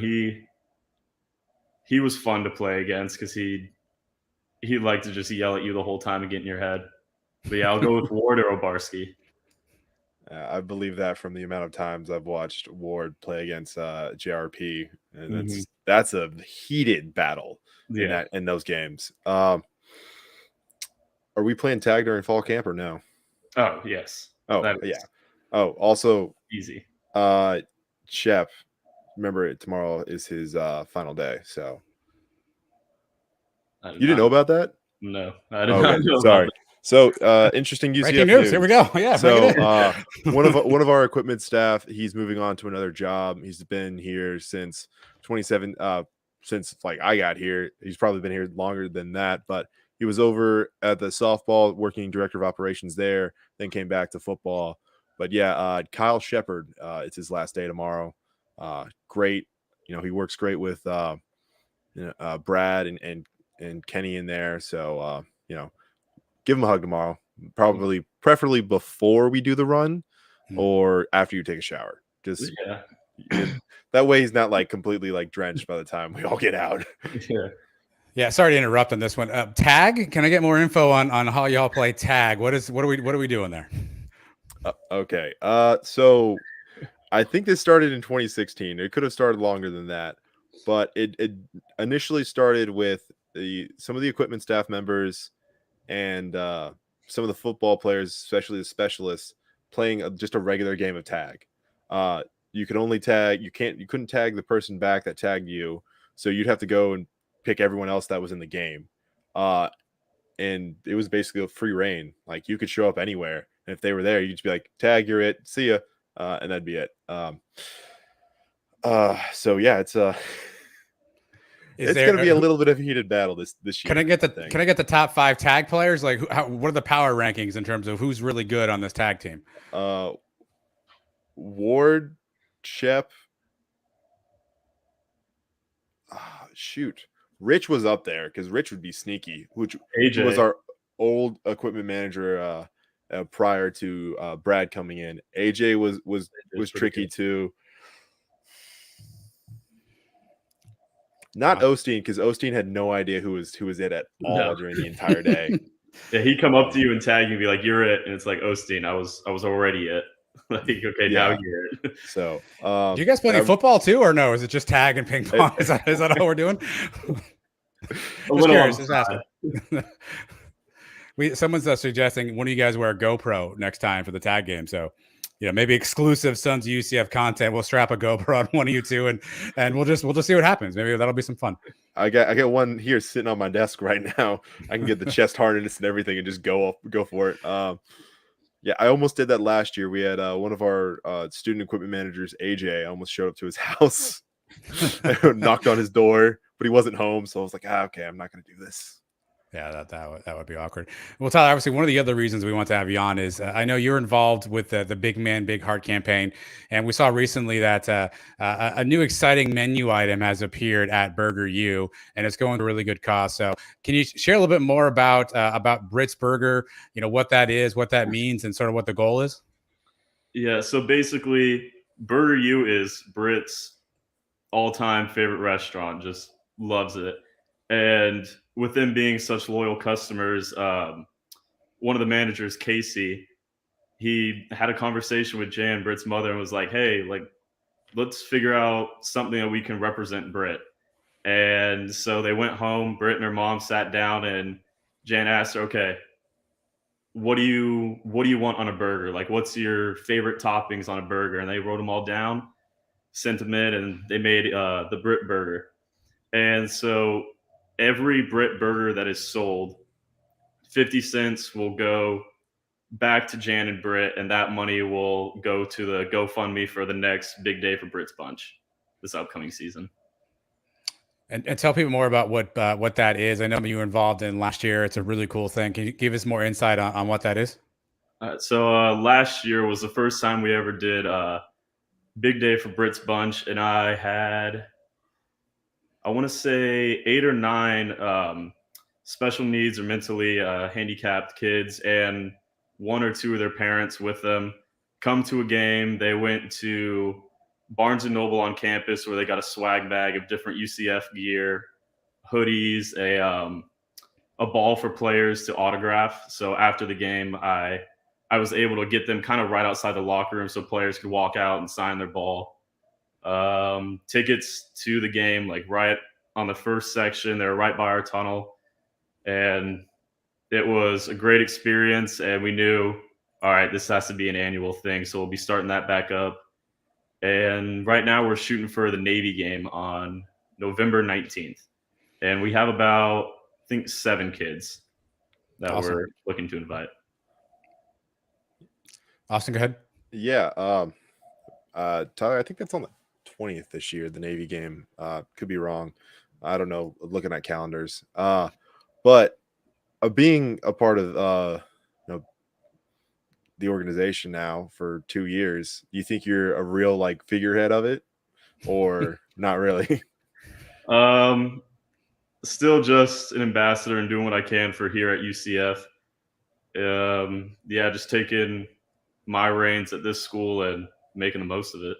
he was fun to play against because he liked to just yell at you the whole time and get in your head. But yeah, I'll go with Ward or Obarski. I believe that from the amount of times I've watched Ward play against JRP, and that's a heated battle in those games. Are we playing tag during fall camp or no? Oh, yes. Oh, yeah. Oh, also easy. Shep, remember tomorrow is his final day, so you didn't know about that? No, I didn't know. Sorry. So interesting UCF news. Here we go. Yeah. So one of our equipment staff, he's moving on to another job. He's been here since since like I got here. He's probably been here longer than that, but he was over at the softball working director of operations there, then came back to football. But yeah, Kyle Shepard, it's his last day tomorrow. Great. He works great with Brad and Kenny in there. So, give him a hug tomorrow. Preferably before we do the run or after you take a shower. Just that way he's not like completely like drenched by the time we all get out. Yeah, sorry to interrupt on this one. Tag, can I get more info on how y'all play tag? What are we doing there? Okay. So I think this started in 2016. It could have started longer than that, but it initially started with some of the equipment staff members and some of the football players, especially the specialists, playing just a regular game of tag. You could only tag. You couldn't tag the person back that tagged you, so you'd have to go and pick everyone else that was in the game. And it was basically a free reign. Like you could show up anywhere, and if they were there, you'd just be like, "Tag, you're it. See ya," and that'd be it. So yeah, it's going to be a little bit of a heated battle this year. Can I get the top 5 tag players? Like, what are the power rankings in terms of who's really good on this tag team? Ward, Shep. Shoot, Rich was up there because Rich would be sneaky, which AJ was our old equipment manager prior to Brad coming in. AJ was tricky too. Not Osteen, because Osteen had no idea who was it at all during the entire day. Yeah, he'd come up to you and tag you and be like, "You're it," and it's like, "Osteen, I was already it." Like, okay, now you're it. So, do you guys play any football too, or no? Is it just tag and ping pong? Is that all we're doing? Just curious. Just asking. Someone's suggesting one of you guys wear a GoPro next time for the tag game. So, maybe exclusive Sons of UCF content. We'll strap a GoPro on one of you two, and we'll just see what happens. Maybe that'll be some fun. I got one here sitting on my desk right now. I can get the chest harness and everything and just go for it. Yeah, I almost did that last year. We had one of our student equipment managers, AJ, almost showed up to his house, knocked on his door, but he wasn't home. So I was like, okay, I'm not going to do this. Yeah, that would be awkward. Well, Tyler, obviously one of the other reasons we want to have you on is I know you're involved with the Big Man, Big Heart campaign, and we saw recently that a new exciting menu item has appeared at Burger U, and it's going to a really good cause. So, can you share a little bit more about Brit's Burger? What that is, what that means, and sort of what the goal is. Yeah. So basically, Burger U is Brit's all-time favorite restaurant. Just loves it. And with them being such loyal customers, one of the managers, Casey, he had a conversation with Jan, Brit's mother, and was like, "Hey, let's figure out something that we can represent Brit." And so they went home. Brit and her mom sat down, and Jan asked her, "Okay, what do you want on a burger? Like, what's your favorite toppings on a burger?" And they wrote them all down, sent them in, and they made the Brit Burger. And so every Brit burger that is sold, 50 cents will go back to Jan and Brit, and that money will go to the GoFundMe for the next big day for Brit's Bunch this upcoming season. And tell people more about what that is. I know you were involved in last year. It's a really cool thing. Can you give us more insight on what that is? So last year was the first time we ever did a big day for Brit's Bunch, and I had, I want to say 8 or 9 special needs or mentally handicapped kids and 1 or 2 of their parents with them come to a game. They went to Barnes & Noble on campus where they got a swag bag of different UCF gear, hoodies, a ball for players to autograph. So after the game, I was able to get them kind of right outside the locker room so players could walk out and sign their ball. Tickets to the game, like right on the first section, they're right by our tunnel, and it was a great experience. And we knew, all right, this has to be an annual thing, so we'll be starting that back up. And right now we're shooting for the Navy game on November 19th, and we have about, I think, 7 kids that we're looking to invite. Austin, go ahead. Yeah, Tyler, I think that's on the 20th this year, the Navy game. Could be wrong. I don't know, looking at calendars. But being a part of the organization now for 2 years, you think you're a real like figurehead of it, or not really? Still just an ambassador and doing what I can for here at UCF. Just taking my reins at this school and making the most of it.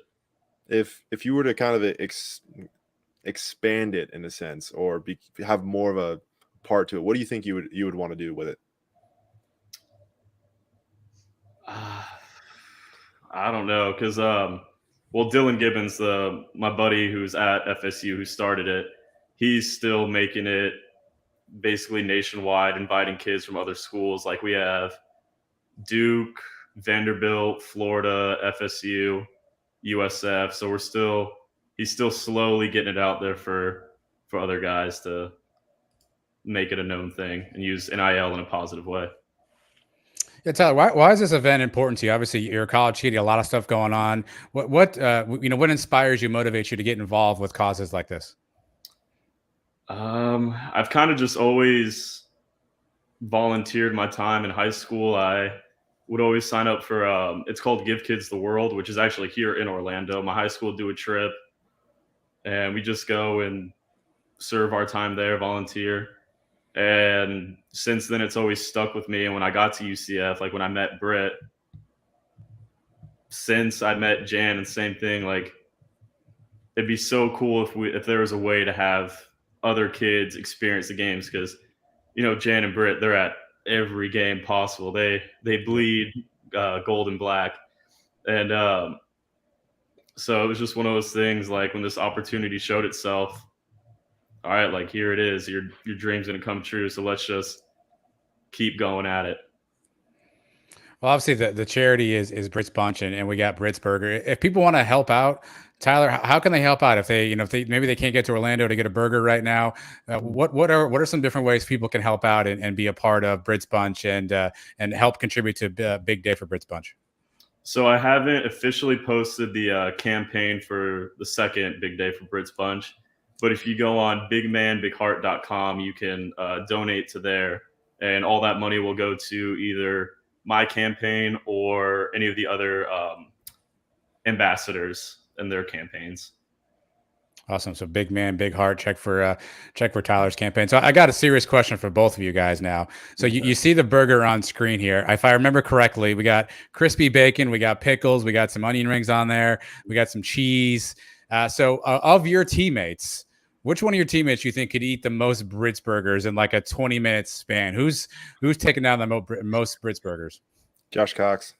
If you were to kind of expand it in a sense, or have more of a part to it, what do you think you would want to do with it? I don't know, because Dylan Gibbons, my buddy who's at FSU who started it, he's still making it basically nationwide, inviting kids from other schools. Like we have Duke, Vanderbilt, Florida, FSU, USF. So he's still slowly getting it out there for other guys to make it a known thing and use NIL in a positive way. Yeah, Tyler, why is this event important to you? Obviously, you're a college kid, you got a lot of stuff going on. What inspires you, motivates you to get involved with causes like this? I've kind of just always volunteered my time in high school. I would always sign up for it's called Give Kids the World, which is actually here in Orlando. My high school do a trip, and we just go and serve our time there, volunteer. And since then, it's always stuck with me. And when I got to UCF, like when I met Britt, since I met Jan, and same thing, like it'd be so cool if there was a way to have other kids experience the games, because Jan and Britt, they're at every game possible. They bleed gold and black, and so it was just one of those things. Like when this opportunity showed itself, all right, like here it is. Your dream's gonna come true. So let's just keep going at it. Well, obviously the charity is Britt's Bunch, and we got Britt's Burger. If people want to help out, Tyler, how can they help out? If they maybe they can't get to Orlando to get a burger right now, what are some different ways people can help out and be a part of Britt's Bunch and help contribute to a big day for Britt's Bunch? So I haven't officially posted the campaign for the second big day for Britt's Bunch, but if you go on bigmanbigheart.com, you can donate to there, and all that money will go to either my campaign or any of the other ambassadors and their campaigns. Awesome. So Big Man, Big Heart. Check for Tyler's campaign. So I got a serious question for both of you guys now. So you see the burger on screen here. If I remember correctly, we got crispy bacon, we got pickles, we got some onion rings on there, we got some cheese. So of your teammates, which one of your teammates you think could eat the most Brits burgers in like a 20-minute span? Who's taking down the most Brits burgers? Josh Cox.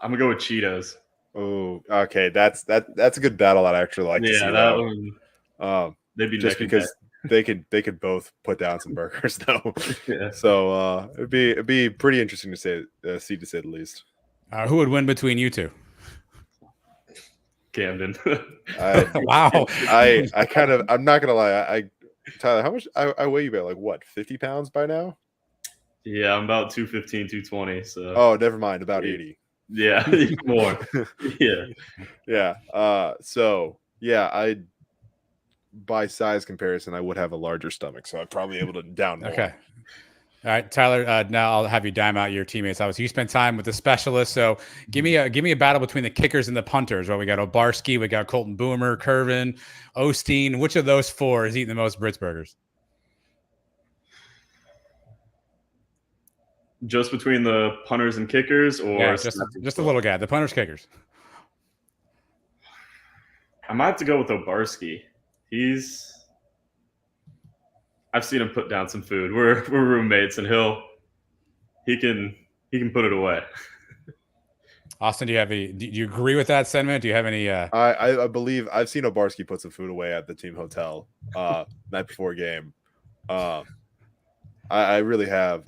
I'm gonna go with Cheetos. Oh, okay. That's a good battle that I actually like to see. Yeah, that one. They'd be just because they could both put down some burgers though. Yeah. So it'd be pretty interesting to see to say the least. Who would win between you two? Camden. Wow. I'm not gonna lie. Tyler, how much I weigh you about like what, 50 pounds by now? Yeah, I'm about 215, 220. So never mind, about 80. Yeah, even more. Yeah. So yeah, I by size comparison, I would have a larger stomach, so I'd probably be able to down more. Okay. All right, Tyler. Now I'll have you dime out your teammates. Obviously, you spent time with the specialists. So give me a battle between the kickers and the punters. Right, we got Obarski, we got Colton Boomer, Curvin, Osteen. Which of those four is eating the most Brits burgers? Just between the punters and kickers, or just a little guy, the punters, kickers. I might have to go with Obarski. I've seen him put down some food. We're roommates, and he can put it away. Austin, do you agree with that sentiment? Do you have any? I believe I've seen Obarski put some food away at the team hotel night before game. I really have.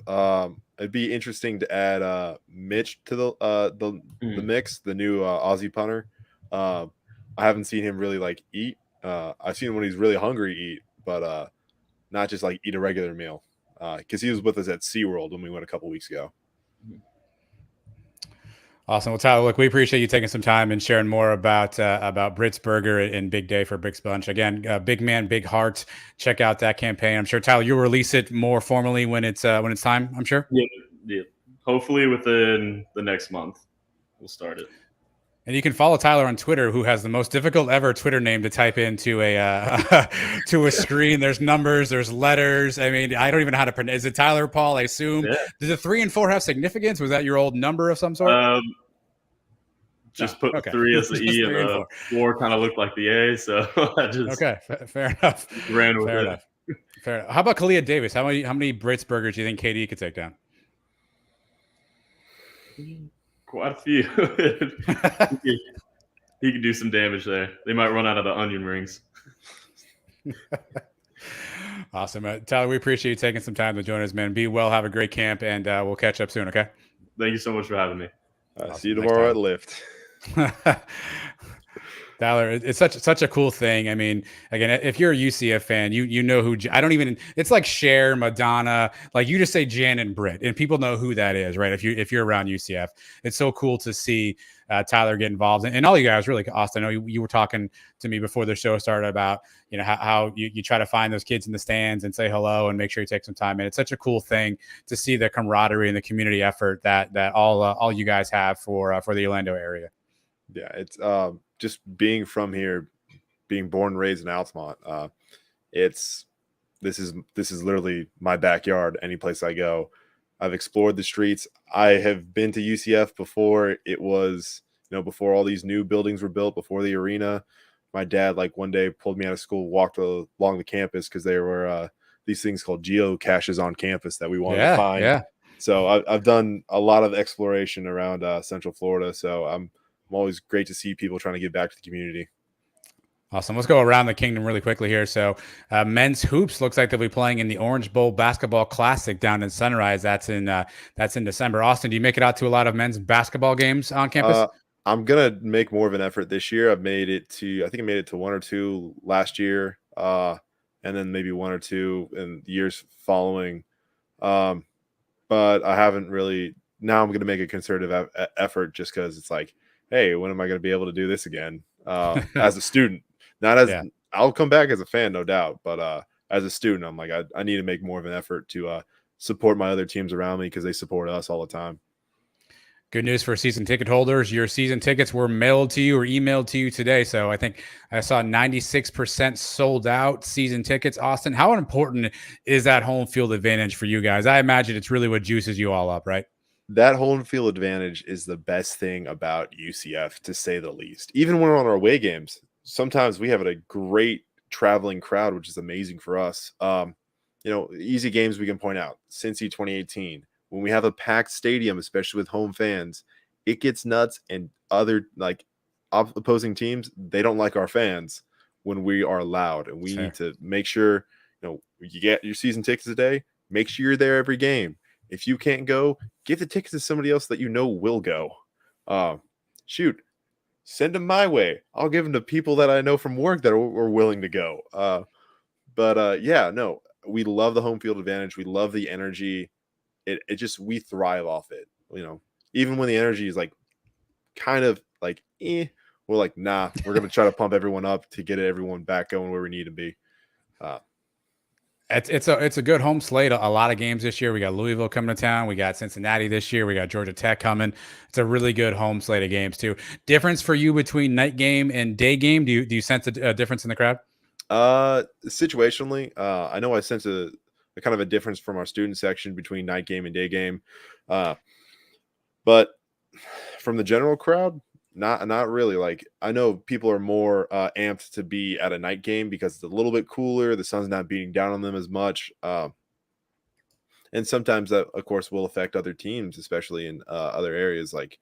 It'd be interesting to add Mitch to the mix, the new Aussie punter. I haven't seen him really like eat. I've seen him when he's really hungry eat, but not just like eat a regular meal. Because he was with us at SeaWorld when we went a couple weeks ago. Awesome. Well, Tyler, look, we appreciate you taking some time and sharing more about Brits Burger and Big Day for Bricks Bunch. Again, big man, big heart. Check out that campaign. I'm sure, Tyler, you'll release it more formally when it's time. I'm sure. Yeah. Hopefully within the next month, we'll start it. And you can follow Tyler on Twitter, who has the most difficult ever Twitter name to type into a to a screen. There's numbers, there's letters. I mean, I don't even know how to pronounce. Is it Tyler Paul? I assume. Yeah. Does the 3 and 4 have significance? Was that your old number of some sort? Just put 3 as the E and the 4 kind of looked like the A. So I just fair enough. Ran with fair it. Enough. Fair enough. How about Khalid Davis? How many Brits burgers do you think KD could take down? Quite a few. He could do some damage there. They might run out of the onion rings. Awesome. Tyler, we appreciate you taking some time to join us, man. Be well, have a great camp, and we'll catch up soon, okay? Thank you so much for having me. Awesome. See you tomorrow at Lyft. Tyler, it's such a cool thing. I mean, again, if you're a UCF fan, you know who. I don't even. It's like Cher, Madonna. Like you just say Jan and Britt, and people know who that is, right? If you're around UCF, it's so cool to see Tyler get involved, and all you guys really. Austin, I know you were talking to me before the show started about how you try to find those kids in the stands and say hello and make sure you take some time. And it's such a cool thing to see the camaraderie and the community effort that all you guys have for the Orlando area. Yeah, it's just being from here, being born and raised in Altamont. This is literally my backyard. Any place I go, I've explored the streets. I have been to UCF before it was, before all these new buildings were built, before the arena. My dad, one day pulled me out of school, walked along the campus because there were these things called geocaches on campus that we wanted to find. Yeah. So I've done a lot of exploration around Central Florida. So I'm always great to see people trying to give back to the community. Awesome. Let's go around the kingdom really quickly here. So men's hoops looks like they'll be playing in the Orange Bowl Basketball Classic down in Sunrise. That's in December. Austin, do you make it out to a lot of men's basketball games on campus? I'm going to make more of an effort this year. I think I made it to 1 or 2 last year, and then maybe 1 or 2 in the years following. But I haven't really. Now I'm going to make a concerted effort just because it's like, hey, when am I going to be able to do this again? As a student, not as I'll come back as a fan, no doubt. But as a student, I'm like, I need to make more of an effort to support my other teams around me because they support us all the time. Good news for season ticket holders. Your season tickets were mailed to you or emailed to you today. So I think I saw 96% sold out season tickets. Austin, how important is that home field advantage for you guys? I imagine it's really what juices you all up, right? That home field advantage is the best thing about UCF, to say the least. Even when we're on our away games, sometimes we have a great traveling crowd, which is amazing for us. Easy games we can point out. Cincy 2018, when we have a packed stadium, especially with home fans, it gets nuts. And other opposing teams, they don't like our fans when we are loud. And we need to make sure you get your season tickets today. Make sure you're there every game. If you can't go, give the tickets to somebody else that will go. Send them my way. I'll give them to people that I know from work that are willing to go. We love the home field advantage. We love the energy. We thrive off it. Even when the energy is we're like, nah, we're going to try to pump everyone up to get everyone back going where we need to be. It's a good home slate. A lot of games this year. We got Louisville coming to town. We got Cincinnati this year. We got Georgia Tech coming. It's a really good home slate of games too. Difference for you between night game and day game? Do you sense a difference in the crowd? Situationally, I know I sense a kind of a difference from our student section between night game and day game. But from the general crowd, not really. I know people are more amped to be at a night game because it's a little bit cooler. The sun's not beating down on them as much. And sometimes that, of course, will affect other teams, especially in other areas like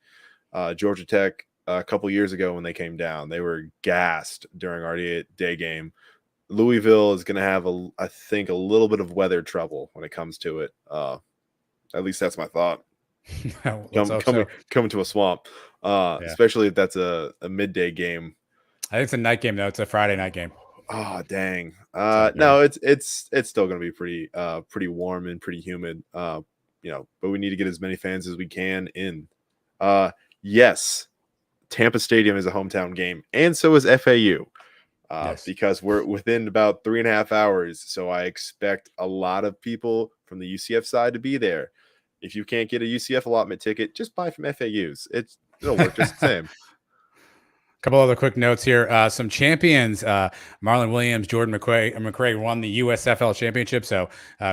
Georgia Tech a couple years ago when they came down. They were gassed during our day game. Louisville is going to have, I think, a little bit of weather trouble when it comes to it. At least that's my thought. Coming to a swamp, especially if that's a midday game. I think it's a night game though. It's a Friday night game. Oh dang! No, it's still going to be pretty warm and pretty humid. But we need to get as many fans as we can in. yes, Tampa Stadium is a hometown game, and so is FAU. Yes. Because we're within about 3.5 hours. So I expect a lot of people from the UCF side to be there. If you can't get a UCF allotment ticket, just buy from FAU's. It'll work just the same. Couple other quick notes here. Some champions, Marlon Williams, Jordan McCrae won the USFL championship. So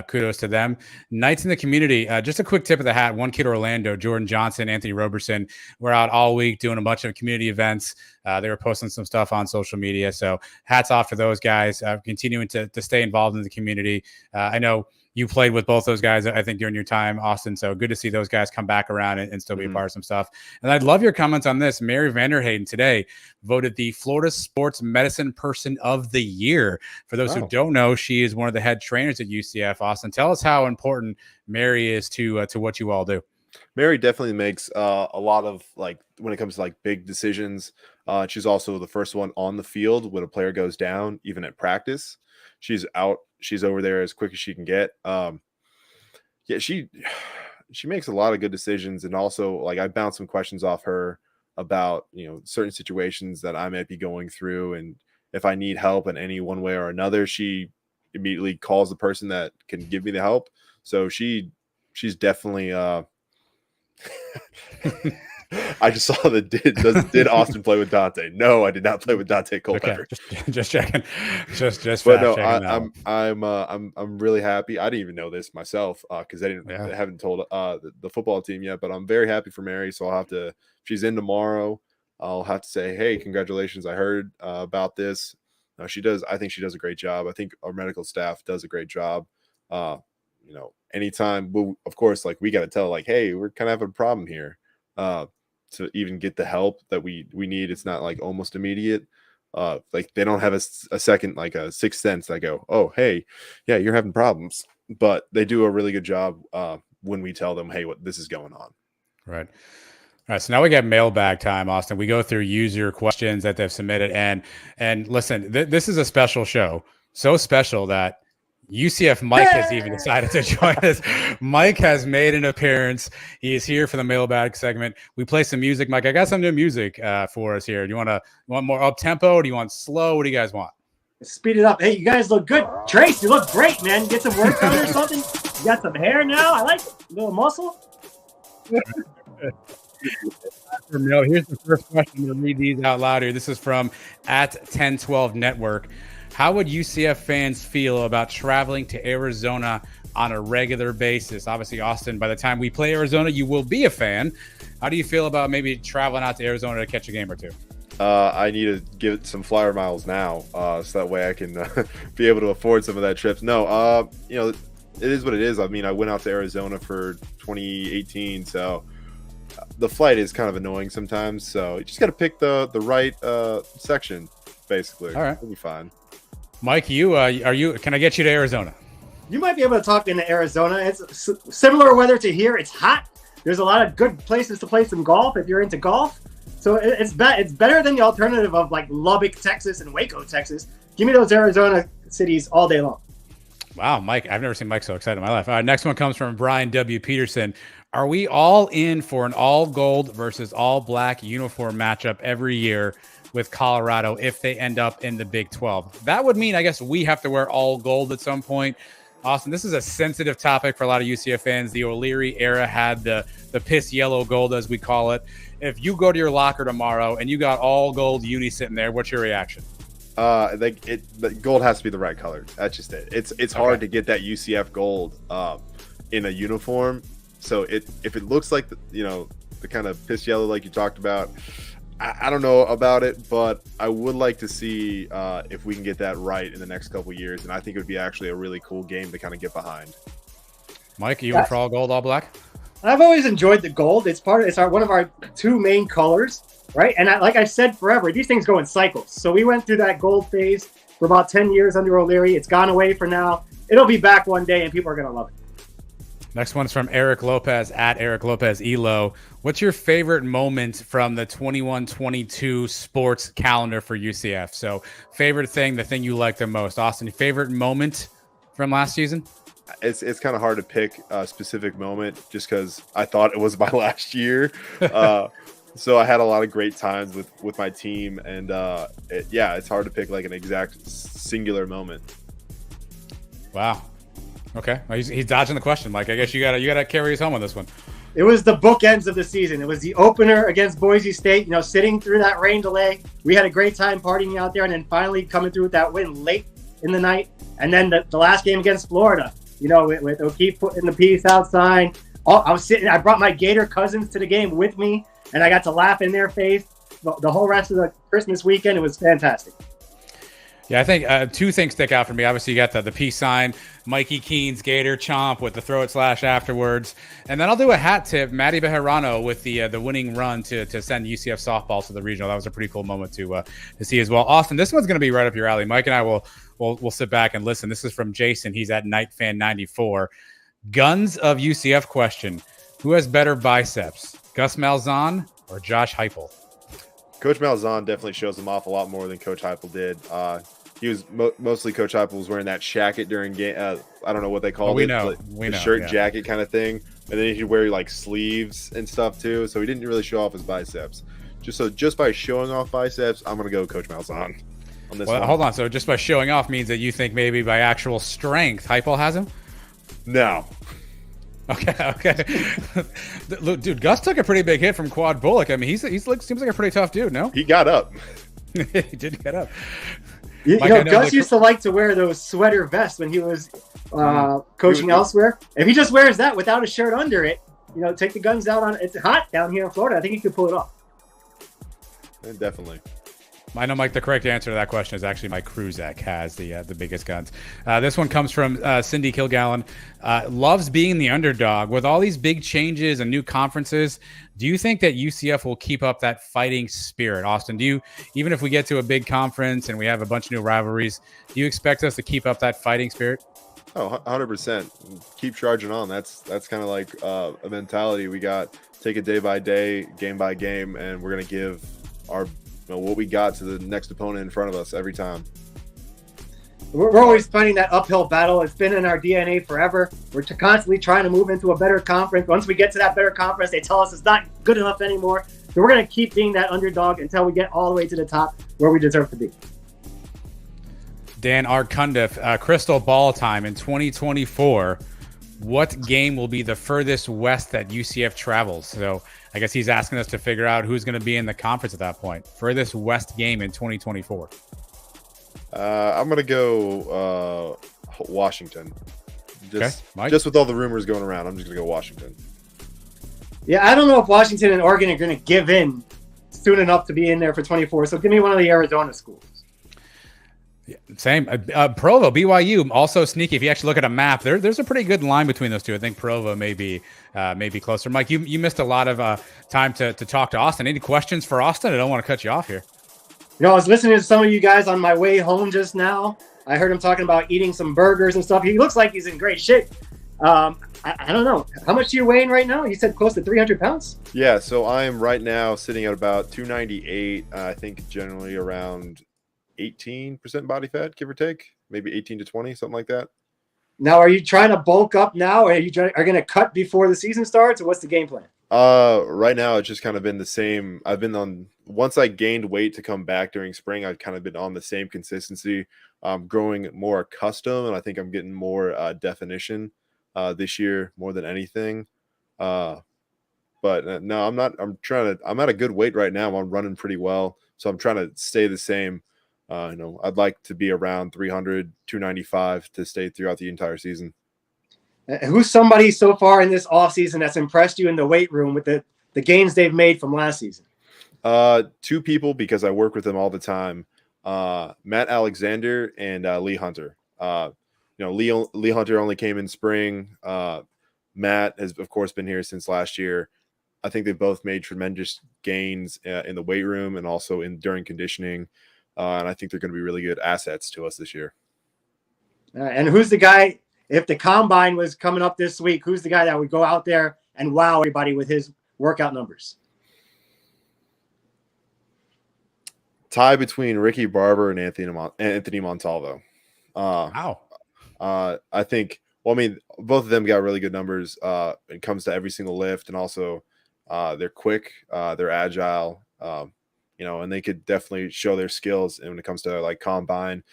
kudos to them. Knights in the community. Just a quick tip of the hat. One kid, Orlando, Jordan Johnson, Anthony Roberson, were out all week doing a bunch of community events. They were posting some stuff on social media. So hats off to those guys, continuing to stay involved in the community. I know you played with both those guys, I think, during your time, Austin. So good to see those guys come back around and still be a part of some stuff. And I'd love your comments on this. Mary Vanderheyden today voted the Florida Sports Medicine Person of the Year. For those who don't know, she is one of the head trainers at UCF. Austin, tell us how important Mary is to what you all do. Mary definitely makes a lot of, like, when it comes to like big decisions. She's also the first one on the field when a player goes down, even at practice. She's over there as quick as she can get. Yeah, she makes a lot of good decisions, and also, like, I bounce some questions off her about, certain situations that I might be going through, and if I need help in any one way or another, she immediately calls the person that can give me the help. So she's definitely I just saw did Austin play with Dante? No, I did not play with Dante Culpepper. Okay, just checking. Just but no, I'm really happy. I didn't even know this myself because they haven't told the football team yet. But I'm very happy for Mary. So I'll have to. If she's in tomorrow, I'll have to say, hey, congratulations! I heard about this. She does. I think she does a great job. I think our medical staff does a great job. Anytime, of course, like, we got to tell, like, hey, we're kind of having a problem here. To even get the help that we need, it's not like almost immediate. Like, they don't have a second, like a sixth sense that go, oh, hey, yeah, you're having problems. But they do a really good job when we tell them, hey, this is going on. Right. All right, so now we got mailbag time, Austin. We go through user questions that they've submitted, and listen, this is a special show, so special that UCF Mike has even decided to join us. Mike has made an appearance. He is here for the mailbag segment. We play some music. Mike, I got some new music for us here. Do you want more up tempo? Do you want slow? What do you guys want? Speed it up. Hey, you guys look good. Trace, you look great, man. You get some work done or something? You got some hair now. I like it. A little muscle. Here's the first question. We'll read these out loud here. This is from @1012 Network. How would UCF fans feel about traveling to Arizona on a regular basis? Obviously, Austin, by the time we play Arizona, you will be a fan. How do you feel about maybe traveling out to Arizona to catch a game or two? I need to give it some flyer miles now, so that way I can be able to afford some of that trip. No, it is what it is. I mean, I went out to Arizona for 2018, so the flight is kind of annoying sometimes. So you just got to pick the right section, basically. All right, it'll be fine. Mike, can I get you to Arizona? You might be able to talk into Arizona. It's similar weather to here. It's hot. There's a lot of good places to play some golf if you're into golf. So it's better than the alternative of like Lubbock, Texas, and Waco, Texas. Give me those Arizona cities all day long. Wow, Mike, I've never seen Mike so excited in my life. All right, next one comes from Brian W. Peterson. Are we all in for an all gold versus all black uniform matchup every year with Colorado if they end up in the Big 12? That would mean, I guess, we have to wear all gold at some point. Austin, this is a sensitive topic for a lot of UCF fans. The O'Leary era had the piss yellow gold, as we call it. If you go to your locker tomorrow and you got all gold uni sitting there, what's your reaction? The gold has to be the right color. That's just it. It's hard to get that UCF gold in a uniform. So if it looks like the kind of piss yellow like you talked about, I don't know about it, but I would like to see if we can get that right in the next couple of years, and I think it would be actually a really cool game to kind of get behind. Mike, are you in for all gold, all black? I've always enjoyed the gold. It's one of our two main colors, right? And like I said forever, these things go in cycles. So we went through that gold phase for about 10 years under O'Leary. It's gone away for now. It'll be back one day, and people are going to love it. Next one's from Eric Lopez @EricLopezElo. What's your favorite moment from the 21-22 sports calendar for UCF? So favorite thing, the thing you like the most. Austin, favorite moment from last season? It's kind of hard to pick a specific moment just because I thought it was my last year. So I had a lot of great times with my team, and it's hard to pick like an exact singular moment. Wow. Okay. Well, he's dodging the question, Mike. I guess you gotta carry us home on this one. It was the bookends of the season. It was the opener against Boise State, sitting through that rain delay. We had a great time partying out there, and then finally coming through with that win late in the night. And then the last game against Florida, with O'Keefe putting the peace out sign. I brought my Gator cousins to the game with me, and I got to laugh in their face the whole rest of the Christmas weekend. It was fantastic. Yeah, I think two things stick out for me. Obviously, you got the peace sign, Mikey Keene's Gator chomp with the throw it slash afterwards. And then I'll do a hat tip, Matty Bejarano with the winning run to send UCF softball to the regional. That was a pretty cool moment to see as well. Austin, this one's going to be right up your alley. Mike and I will sit back and listen. This is from Jason. He's at NightFan94. Guns of UCF question. Who has better biceps, Gus Malzahn or Josh Heupel? Coach Malzahn definitely shows them off a lot more than Coach Heupel did. He was mostly Coach Heupel was wearing that shacket during game. I don't know what they call it. We know. Shirt jacket kind of thing. And then he'd wear like sleeves and stuff too. So he didn't really show off his biceps. Just by showing off biceps, I'm going to go Coach Malzahn on this one. Hold on. So just by showing off means that you think maybe by actual strength, Heupel has him? No. Okay. Look, dude, Gus took a pretty big hit from Quad Bullock. I mean, seems like a pretty tough dude, no? He got up. He did get up. Gus used to like to wear those sweater vests when he was coaching elsewhere. If he just wears that without a shirt under it, take the guns out on. It's hot down here in Florida. I think he could pull it off. Definitely. I know, Mike, the correct answer to that question is actually Mike Kruzak has the biggest guns. This one comes from Cindy Kilgallen. Loves being the underdog. With all these big changes and new conferences, do you think that UCF will keep up that fighting spirit? Austin, even if we get to a big conference and we have a bunch of new rivalries, do you expect us to keep up that fighting spirit? Oh, 100%. Keep charging on. That's kind of like a mentality we got. Take it day by day, game by game, and we're going to give our what we got to the next opponent in front of us every time. We're always fighting that uphill battle. It's been in our DNA forever. We're constantly trying to move into a better conference. Once we get to that better conference, they tell us it's not good enough anymore. So we're going to keep being that underdog until we get all the way to the top where we deserve to be. Dan Arcundiff, crystal ball time in 2024. What game will be the furthest west that UCF travels? So I guess he's asking us to figure out who's going to be in the conference at that point. Furthest west game in 2024. I'm going to go Washington. Just with all the rumors going around, I'm just going to go Washington. Yeah, I don't know if Washington and Oregon are going to give in soon enough to be in there for 24. So give me one of the Arizona schools. Yeah, same. Provo, BYU, also sneaky. If you actually look at a map, there's a pretty good line between those two. I think Provo may be closer. Mike, you missed a lot of time to talk to Austin. Any questions for Austin? I don't want to cut you off here. I was listening to some of you guys on my way home just now. I heard him talking about eating some burgers and stuff. He looks like he's in great shape. I don't know. How much are you weighing right now? You said close to 300 pounds? Yeah, so I am right now sitting at about 298. I think generally around 18% body fat, give or take, maybe 18 to 20, something like that. Now, are you trying to bulk up now, or are you going to cut before the season starts, or what's the game plan? Right now, it's just kind of been the same. I've been on, once I gained weight to come back during spring, I've kind of been on the same consistency, growing more accustomed, and I think I'm getting more definition this year more than anything. But no, I'm not. I'm at a good weight right now. I'm running pretty well, so I'm trying to stay the same. I'd like to be around 300, 295 to stay throughout the entire season. Who's somebody so far in this offseason that's impressed you in the weight room with the gains they've made from last season? Two people, because I work with them all the time. Matt Alexander and Lee Hunter. Lee Hunter only came in spring. Matt has, of course, been here since last year. I think they've both made tremendous gains in the weight room and also during conditioning. And I think they're going to be really good assets to us this year. And who's the guy, if the combine was coming up this week, who's the guy that would go out there and wow everybody with his workout numbers? Tie between Ricky Barber and Anthony Montalvo. Wow. I think, both of them got really good numbers. It comes to every single lift and also They're quick, they're agile, and they could definitely show their skills when it comes to like combine,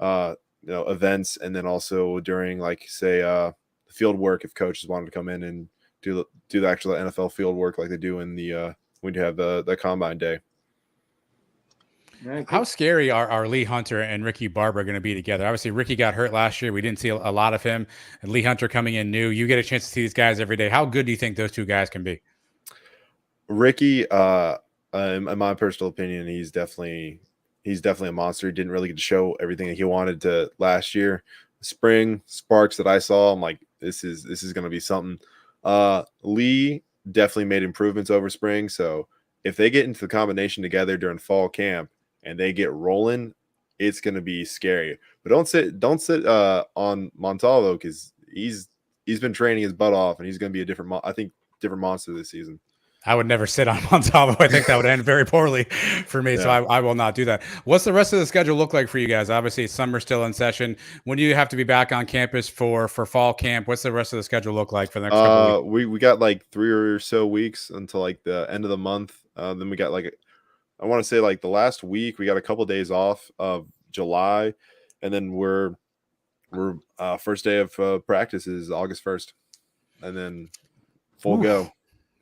events, and then also during like say field work if coaches wanted to come in and do the actual NFL field work like they do in the when you have the combine day. How scary are Lee Hunter and Ricky Barber going to be together? Obviously, Ricky got hurt last year. We didn't see a lot of him. And Lee Hunter coming in new. You get a chance to see these guys every day. How good do you think those two guys can be? Ricky, in my personal opinion, he's definitely a monster. He didn't really get to show everything that he wanted to last year. Spring sparks that I saw, I'm like, this is going to be something. Lee definitely made improvements over spring. So if they get into the combination together during fall camp and they get rolling, it's going to be scary. But don't sit on Montalvo, because he's been training his butt off, and he's going to be a different monster this season. I would never sit on Montalvo. I think that would end very poorly for me. Yeah. So I will not do that. What's the rest of the schedule look like for you guys? Obviously, summer's still in session. When do you have to be back on campus for fall camp? What's the rest of the schedule look like for the next couple of weeks? We got like 3 or so weeks until like the end of the month. Then we got like, I want to say like the last week, we got a couple of days off of July. And then we're first day of practice is August 1st. And then full go.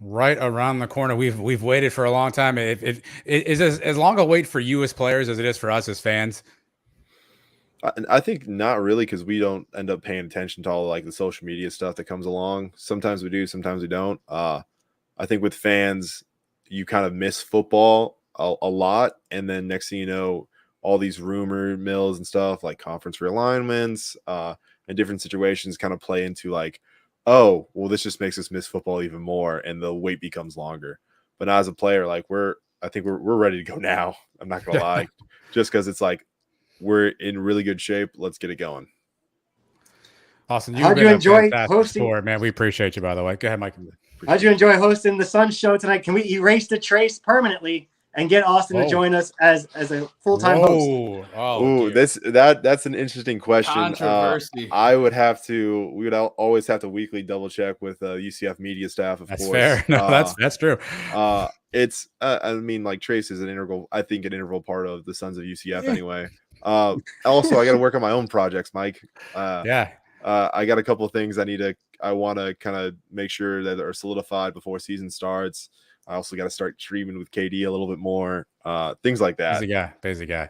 Right around the corner. We've waited for a long time. It is as long a wait for you as players as it is for us as fans. I think not really, because we don't end up paying attention to all like the social media stuff that comes along. Sometimes we do, sometimes we don't. I think with fans, you kind of miss football a lot, and then next thing you know, all these rumor mills and stuff like conference realignments and different situations kind of play into like, oh, well, this just makes us miss football even more, and the wait becomes longer. But now as a player, like I think we're ready to go now. I'm not gonna lie, just because it's like we're in really good shape. Let's get it going. Austin, how'd you enjoy hosting? Sport, man, we appreciate you, by the way. Go ahead, Mike. How'd you enjoy hosting the Sun Show tonight? Can we erase the trace permanently and get Austin to join us as a full-time host? Oh, that's an interesting question. Controversy. I would have to. We would always have to weekly double check with UCF media staff. Of that's course, fair. No, that's true. It's. I mean, like Trace is an integral part of the Sons of UCF anyway. Also, I got to work on my own projects, Mike. Yeah. I got a couple of things I want to kind of make sure that are solidified before season starts. I also got to start streaming with KD a little bit more, things like that. Busy guy.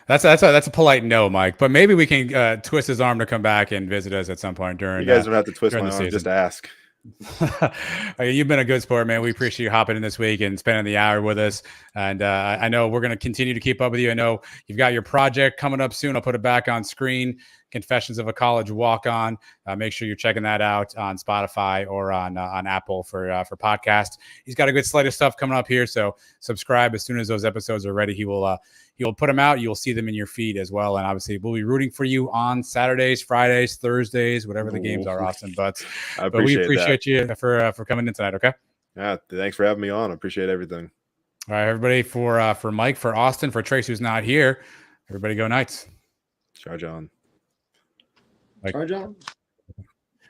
That's a polite no, Mike. But maybe we can twist his arm to come back and visit us at some point during. You guys don't have to twist my arm, season. just ask. You've been a good sport, man. We appreciate you hopping in this week and spending the hour with us. And I know we're going to continue to keep up with you. I know you've got your project coming up soon. I'll put it back on screen. Confessions of a College Walk-On. Make sure you're checking that out on Spotify or on Apple for podcasts. He's got a good slate of stuff coming up here, so subscribe as soon as those episodes are ready. He'll put them out. You'll see them in your feed as well, and obviously we'll be rooting for you on Saturdays, Fridays, Thursdays, whatever the games are, Austin Butts. But we appreciate you for coming in tonight. Okay. Yeah, thanks for having me on. I appreciate everything. All right, everybody. For Mike, for Austin, for Trace, who's not here. Everybody go Knights. Charge on. Charge on.